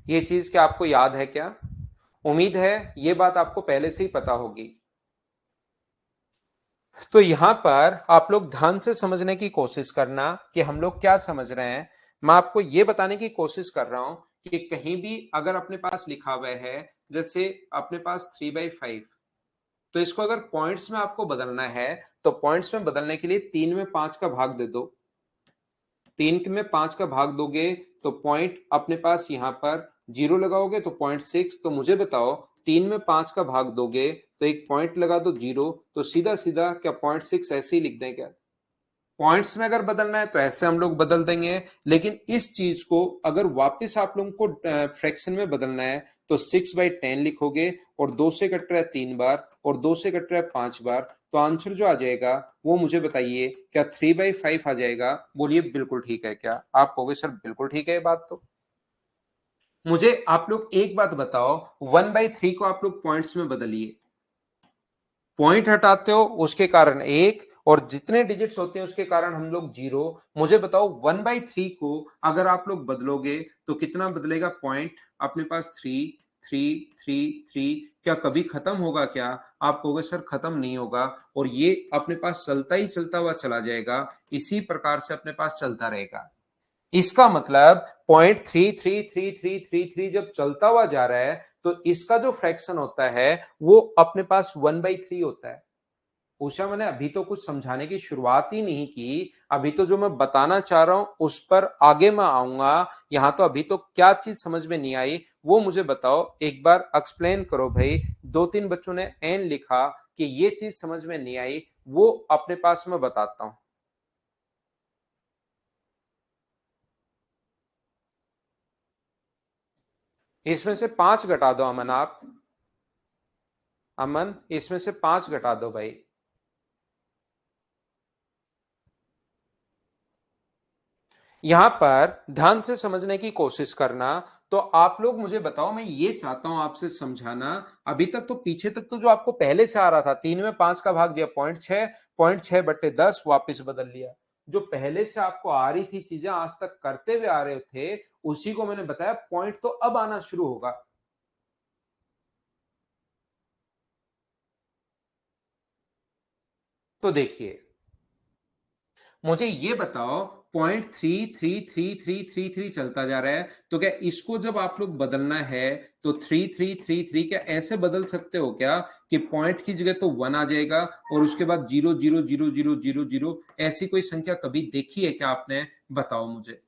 ये चीज क्या आपको याद है क्या? उम्मीद है ये बात आपको पहले से ही पता होगी। तो यहां पर आप लोग ध्यान से समझने की कोशिश करना कि हम लोग क्या समझ रहे हैं। मैं आपको यह बताने की कोशिश कर रहा हूं कि कहीं भी अगर अपने पास लिखा हुआ है जैसे अपने पास 3/5, तो इसको अगर पॉइंट्स में आपको बदलना है तो पॉइंट्स में बदलने के लिए 3 में 5 का भाग दे दो। 3 में 5 का भाग दोगे तो पॉइंट अपने पास यहां पर जीरो लगाओगे तो 0.6। तो मुझे बताओ 3 में 5 का भाग दोगे तो एक पॉइंट लगा दो जीरो, तो सीधा सीधा क्या 0.6 ऐसे ही लिख दें क्या? पॉइंट्स में अगर बदलना है तो ऐसे हम लोग बदल देंगे, लेकिन इस चीज को अगर वापस आप लोगों को फ्रैक्शन में बदलना है तो 6/10 लिखोगे और 2 से कट रहा है 3 बार और 2 से कट रहा है 5 बार, तो आंसर जो आ जाएगा वो मुझे बताइए क्या 3/5 आ जाएगा? बोलिए बिल्कुल ठीक है क्या? आप कहोगे सर बिल्कुल ठीक है ये बात। तो मुझे आप लोग एक बात बताओ, 1/3 को आप लोग पॉइंट्स में बदलिए। पॉइंट हटाते हो उसके कारण एक और जितने डिजिट्स होते हैं उसके कारण हम लोग जीरो। मुझे बताओ 1/3 को अगर आप लोग बदलोगे तो कितना बदलेगा? पॉइंट अपने पास 3, 3 क्या कभी खत्म होगा क्या? आप कहोगे सर खत्म नहीं होगा, और ये अपने पास चलता ही चलता हुआ चला जाएगा, इसी प्रकार से अपने पास चलता रहेगा। इसका मतलब 0.33333 जब चलता हुआ जा रहा है तो इसका जो फ्रैक्शन होता है वो अपने पास 1/3 होता है। उषा, मैंने अभी तो कुछ समझाने की शुरुआत ही नहीं की, अभी तो जो मैं बताना चाह रहा हूं उस पर आगे मैं आऊंगा। यहां तो अभी तो क्या चीज समझ में नहीं आई वो मुझे बताओ, एक बार एक्सप्लेन करो भाई। 2-3 बच्चों ने एन लिखा कि ये चीज समझ में नहीं आई, वो अपने पास मैं बताता हूं। इसमें से 5 घटा दो अमन, आप अमन इसमें से 5 घटा दो भाई। यहां पर ध्यान से समझने की कोशिश करना। तो आप लोग मुझे बताओ, मैं ये चाहता हूं आपसे समझाना। अभी तक तो पीछे तक तो जो आपको पहले से आ रहा था, 3 में 5 का भाग दिया 0.6, 0.6/10 वापिस बदल लिया। जो पहले से आपको आ रही थी चीजें, आज तक करते हुए आ रहे थे, उसी को मैंने बताया पॉइंट तो अब आना शुरू होगा। तो देखिए, मुझे ये बताओ 0.33333 चलता जा रहा है, तो क्या इसको जब आप लोग बदलना है तो 3333 क्या ऐसे बदल सकते हो क्या कि पॉइंट की जगह तो 1 आ जाएगा और उसके बाद 0.00000 ऐसी कोई संख्या कभी देखी है क्या आपने? बताओ मुझे।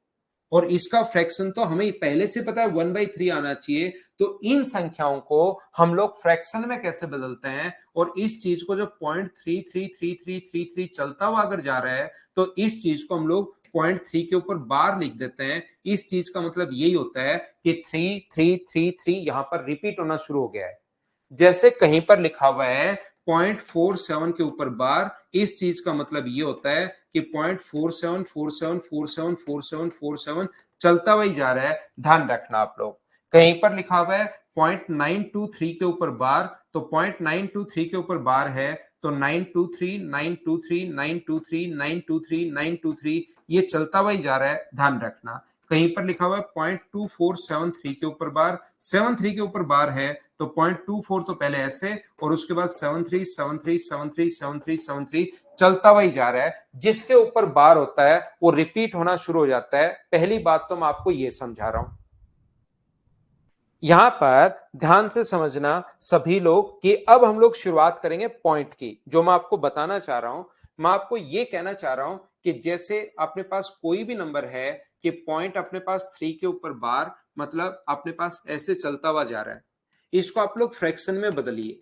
और इसका फ्रैक्शन तो हमें पहले से पता है 1/3 आना चाहिए। तो इन संख्याओं को हम लोग फ्रैक्शन में कैसे बदलते हैं? और इस चीज को जो 0.333333 चलता हुआ अगर जा रहा है तो इस चीज को हम लोग 0.3 के ऊपर बार लिख देते हैं। इस चीज का मतलब यही होता है कि 3333 यहां पर रिपीट होना शुरू हो गया है। जैसे कहीं पर लिखा हुआ है 0.47 के ऊपर बार, इस चीज का मतलब ये होता है कि 0.4747474747 चलता हुआ ही जा रहा है। ध्यान रखना आप लोग। कहीं पर लिखा हुआ है 0.923 के ऊपर बार, तो 0.923 के ऊपर बार है तो 923 ये चलता हुआ ही जा रहा है। ध्यान रखना। कहीं पर लिखा हुआ है 0.2473 के ऊपर बार, 73 के ऊपर बार है तो 0.24 तो पहले ऐसे और उसके बाद 73 चलता हुआ ही जा रहा है। जिसके ऊपर बार होता है वो रिपीट होना शुरू हो जाता है। पहली बात तो मैं आपको ये समझा रहा हूं। यहां पर ध्यान से समझना सभी लोग कि अब हम लोग शुरुआत करेंगे पॉइंट की। जो मैं आपको बताना चाह रहा हूं, मैं आपको यह कहना चाह रहा हूं कि जैसे अपने पास कोई भी नंबर है कि पॉइंट अपने पास 3 के ऊपर बार, मतलब अपने पास ऐसे चलता हुआ जा रहा है। इसको आप लोग फ्रैक्शन में बदलिए।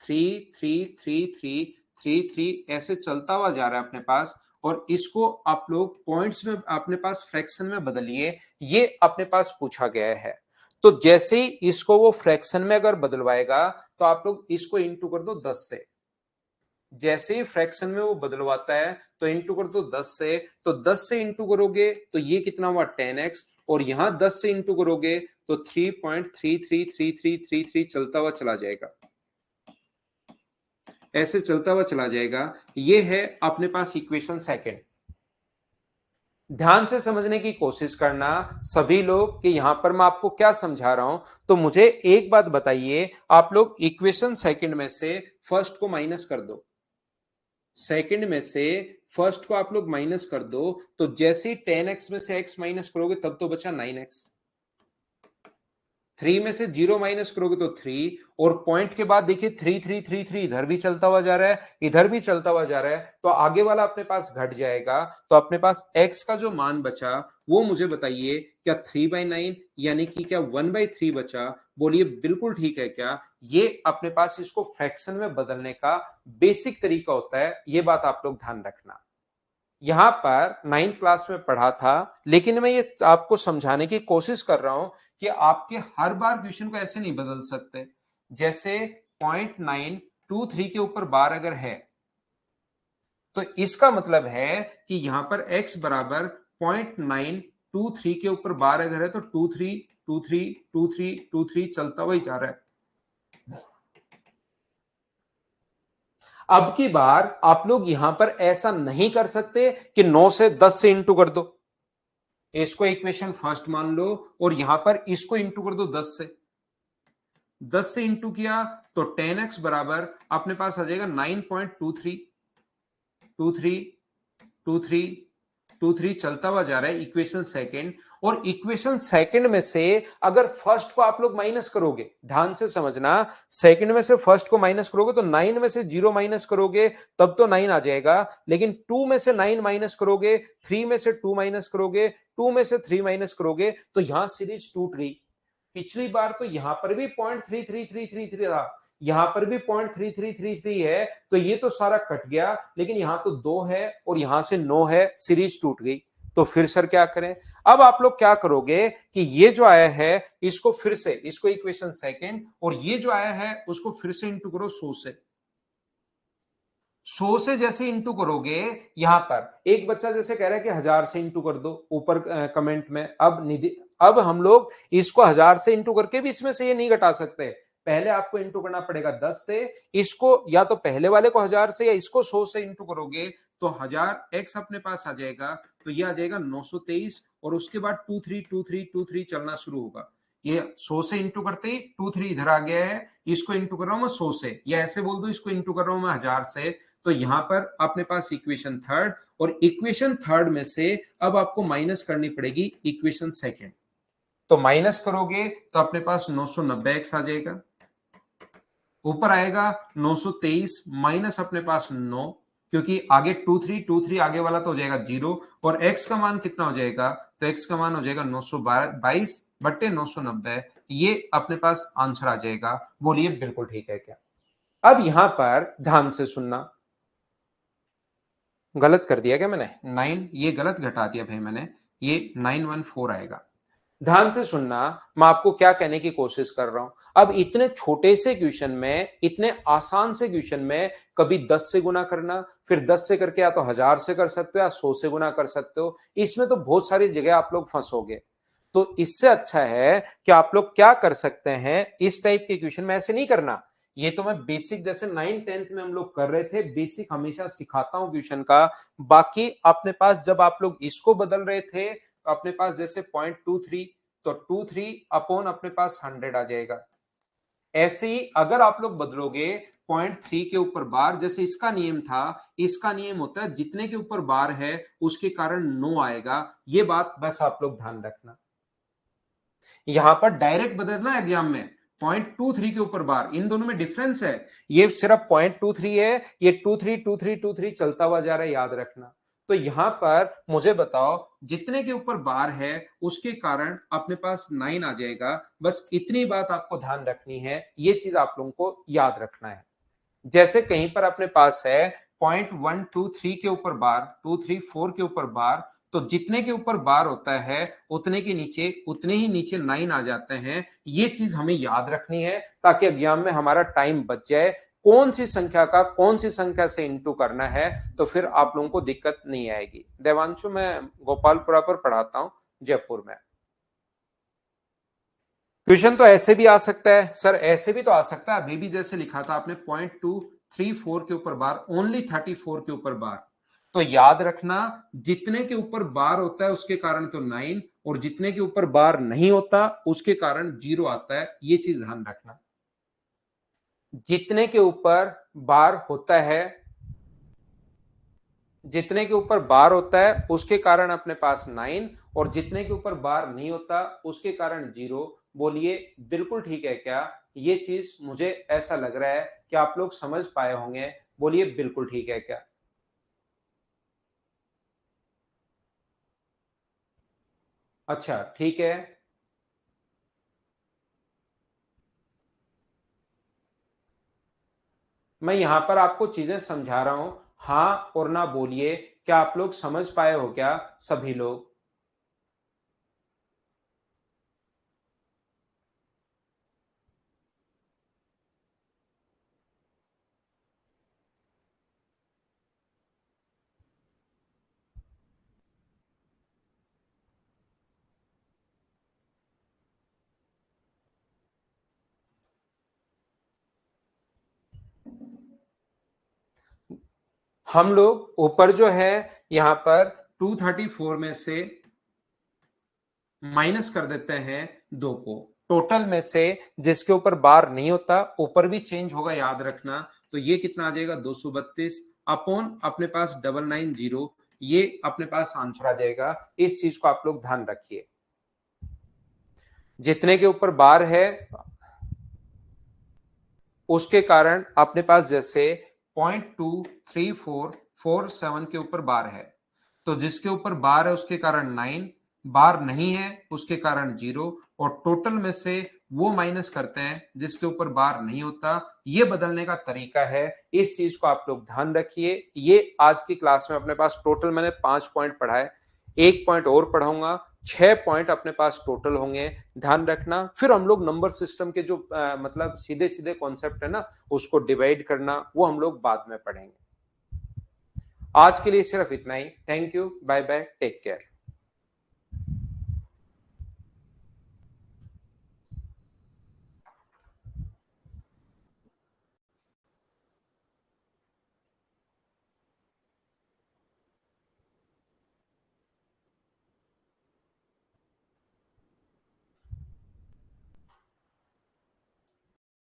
3 ऐसे चलता हुआ जा रहा है अपने पास, और इसको आप लोग पॉइंट्स में अपने पास फ्रैक्शन में बदलिए। ये अपने पास पूछा गया है। तो जैसे ही इसको वो फ्रैक्शन में अगर बदलवाएगा तो आप लोग इसको इंटू कर दो 10 से। जैसे ही फ्रैक्शन में वो बदलवाता है तो इंटू कर दो 10 से। तो 10 से इंटू करोगे तो ये कितना हुआ 10x, और यहां 10 से इंटू करोगे तो 3.333333 चलता हुआ चला जाएगा। ऐसे चलता हुआ चला जाएगा। ये है अपने पास इक्वेशन सेकंड। ध्यान से समझने की कोशिश करना सभी लोग कि यहां पर मैं आपको क्या समझा रहा हूं। तो मुझे एक बात बताइए, आप लोग इक्वेशन सेकंड में से फर्स्ट को माइनस कर दो। सेकंड में से फर्स्ट को आप लोग माइनस कर दो, तो जैसे ही 10x में से x माइनस करोगे तब तो बचा 9x। 3 में से 0 माइनस करोगे तो 3, और पॉइंट के बाद देखिए 3 इधर भी चलता हुआ जा रहा है, इधर भी चलता हुआ जा रहा है, तो आगे वाला अपने पास घट जाएगा। तो अपने पास x का जो मान बचा वो मुझे बताइए, क्या 3/9 यानी कि क्या 1/3 बचा? बोलिए बिल्कुल ठीक है क्या? ये अपने पास इसको फ्रैक्शन में बदलने का बेसिक तरीका होता है। ये बात आप लोग ध्यान रखना। यहां पर 9th क्लास में पढ़ा था, लेकिन मैं ये आपको समझाने की कोशिश कर रहा हूं कि आपके हर बार क्वेश्चन को ऐसे नहीं बदल सकते। जैसे 0.923 के ऊपर बार अगर है तो इसका मतलब है कि यहां पर x बराबर 0.923 के ऊपर बार अगर है तो 23 चलता हुआ ही जा रहा है। अब की बार आप लोग यहां पर ऐसा नहीं कर सकते कि 9 से 10 से इंटू कर दो। इसको इक्वेशन फर्स्ट मान लो और यहां पर इसको इंटू कर दो 10 से। 10 से इंटू किया तो 10x बराबर अपने पास आ जाएगा 9.23 चलता हुआ जा रहा है इक्वेशन सेकंड। और इक्वेशन सेकंड में से अगर फर्स्ट को आप लोग माइनस करोगे, ध्यान से समझना, सेकंड में से फर्स्ट को माइनस करोगे तो 9 में से 0 माइनस करोगे तब तो 9 आ जाएगा, लेकिन 2 में से 9 माइनस करोगे, 3 में से 2 माइनस करोगे, 2 में से 3 माइनस करोगे तो यहां सीरीज टूट गई। पिछली बार तो यहां पर भी 0.3333 था, यहां पर भी 0.3333 है, तो ये तो सारा कट गया, लेकिन यहां तो 2 है और यहां से 9 है, सीरीज टूट गई। तो फिर सर क्या करें? अब आप लोग क्या करोगे कि ये जो आया है इसको फिर से, इसको इक्वेशन सेकंड, और ये जो आया है उसको फिर से इंटू करो 100 से। 100 से जैसे इंटू करोगे, यहां पर एक बच्चा जैसे कह रहा है कि 1000 से इंटू कर दो ऊपर कमेंट में। अब निधि, अब हम लोग इसको 1000 से इंटू करके भी इसमें से ये नहीं घटा सकते, पहले आपको इंटू करना पड़ेगा 10 से। इसको या तो पहले वाले को 1000 से या इसको 100 से इंटू करोगे तो 1000 एक्स अपने पास आ जाएगा, तो ये आ जाएगा 923, और उसके बाद 232323 चलना शुरू होगा। ये 100 से इंटू करते ही 23 इधर आ गया है, इसको इंटू कर रहा हूं मैं 100 से, या ऐसे बोल दो इसको इंटू कर रहा हूं मैं 1000 से। तो यहां पर अपने पास इक्वेशन थर्ड, और इक्वेशन थर्ड में से अब आपको माइनस करनी पड़ेगी इक्वेशन सेकंड। तो माइनस करोगे तो अपने पास 990x आ जाएगा, ऊपर आएगा 923 माइनस अपने पास 9, क्योंकि आगे 2323 आगे वाला तो हो जाएगा 0, और x का मान कितना हो जाएगा? तो x का मान हो जाएगा 922 बट्टे 990, ये अपने पास आंसर आ जाएगा। बोलिए बिल्कुल ठीक है क्या? अब यहां पर ध्यान से सुनना, गलत कर दिया क्या मैंने? 9, ये गलत घटा दिया भाई मैंने, ये 914 आएगा। ध्यान से सुनना, मैं आपको क्या कहने की कोशिश कर रहा हूं। अब इतने छोटे से क्वेश्चन में, इतने आसान से क्वेश्चन में कभी 10 से गुना करना, फिर 10 से करके या तो 1000 से कर सकते हो या 100 से गुना कर सकते हो, इसमें तो बहुत सारी जगह आप लोग फंसोगे। तो इससे अच्छा है कि आप लोग क्या कर सकते हैं, इस टाइप के क्वेश्चन में ऐसे नहीं करना। ये तो मैं बेसिक जैसे 9th 10th में हम लोग कर रहे थे, बेसिक हमेशा सिखाता हूं क्वेश्चन का। बाकी अपने पास जब आप लोग इसको बदल रहे थे तो अपने पास जैसे 0.23, तो 23 अपॉन अपने पास 100 आ जाएगा। ऐसे ही अगर आप लोग बदलोगे 0.3 के ऊपर बार, जैसे इसका नियम था, इसका नियम होता है जितने के ऊपर बार है उसके कारण 9 आएगा। ये बात बस आप लोग ध्यान रखना। यहां पर डायरेक्ट बदलना है एग्जाम में, 0.23 के ऊपर बार, इन दोनों में डिफरेंस है। ये सिर्फ 0.23 है, ये 232323 चलता हुआ जा रहा है, याद रखना। तो यहां पर मुझे बताओ, जितने के ऊपर बार है उसके कारण अपने पास 9 आ जाएगा। बस इतनी बात आपको ध्यान रखनी है, ये चीज आप लोगों को याद रखना है। जैसे कहीं पर अपने पास है 0.123 के ऊपर बार, 234 के ऊपर बार, तो जितने के ऊपर बार होता है उतने के नीचे, उतने ही नीचे 9 आ जाते हैं। ये चीज हमें याद रखनी है ताकि एग्जाम में हमारा टाइम बच जाए। कौन सी संख्या का कौन सी संख्या से इंटू करना है, तो फिर आप लोगों को दिक्कत नहीं आएगी। देवांशु, मैं गोपालपुरा पर पढ़ाता हूं, जयपुर में। क्वेश्चन तो ऐसे भी आ सकता है सर, ऐसे भी तो आ सकता है, अभी भी जैसे लिखा था आपने 0.234 के ऊपर बार, ओनली 34 के ऊपर बार। तो याद रखना, जितने के ऊपर बार होता है उसके कारण तो 9, और जितने के ऊपर बार नहीं होता उसके कारण 0 आता है। ये चीज ध्यान रखना, जितने के ऊपर बार होता है, जितने के ऊपर बार होता है उसके कारण अपने पास 9, और जितने के ऊपर बार नहीं होता उसके कारण 0। बोलिए बिल्कुल ठीक है क्या? ये चीज मुझे ऐसा लग रहा है कि आप लोग समझ पाए होंगे। बोलिए बिल्कुल ठीक है क्या? अच्छा ठीक है, मैं यहां पर आपको चीजें समझा रहा हूं, हाँ और ना बोलिए। क्या आप लोग समझ पाए हो क्या सभी लोग? हम लोग ऊपर जो है यहां पर 234 में से माइनस कर देते हैं 2 को, टोटल में से जिसके ऊपर बार नहीं होता ऊपर भी चेंज होगा, याद रखना। तो ये कितना आ जाएगा 232 अपॉन अपने पास 990, ये अपने पास आंसर आ जाएगा। इस चीज को आप लोग ध्यान रखिए, जितने के ऊपर बार है उसके कारण अपने पास जैसे 0.23447 के ऊपर बार है, तो जिसके ऊपर बार है उसके कारण 9, बार नहीं है उसके कारण 0, और टोटल में से वो माइनस करते हैं जिसके ऊपर बार नहीं होता। ये बदलने का तरीका है, इस चीज को आप लोग ध्यान रखिए। ये आज की क्लास में अपने पास टोटल मैंने 5 पॉइंट पढ़ाए, 1 पॉइंट और पढ़ाऊंगा, 6 पॉइंट अपने पास टोटल होंगे, ध्यान रखना। फिर हम लोग नंबर सिस्टम के जो मतलब सीधे सीधे कॉन्सेप्ट है ना, उसको डिवाइड करना, वो हम लोग बाद में पढ़ेंगे। आज के लिए सिर्फ इतना ही। Thank you, bye bye, take care.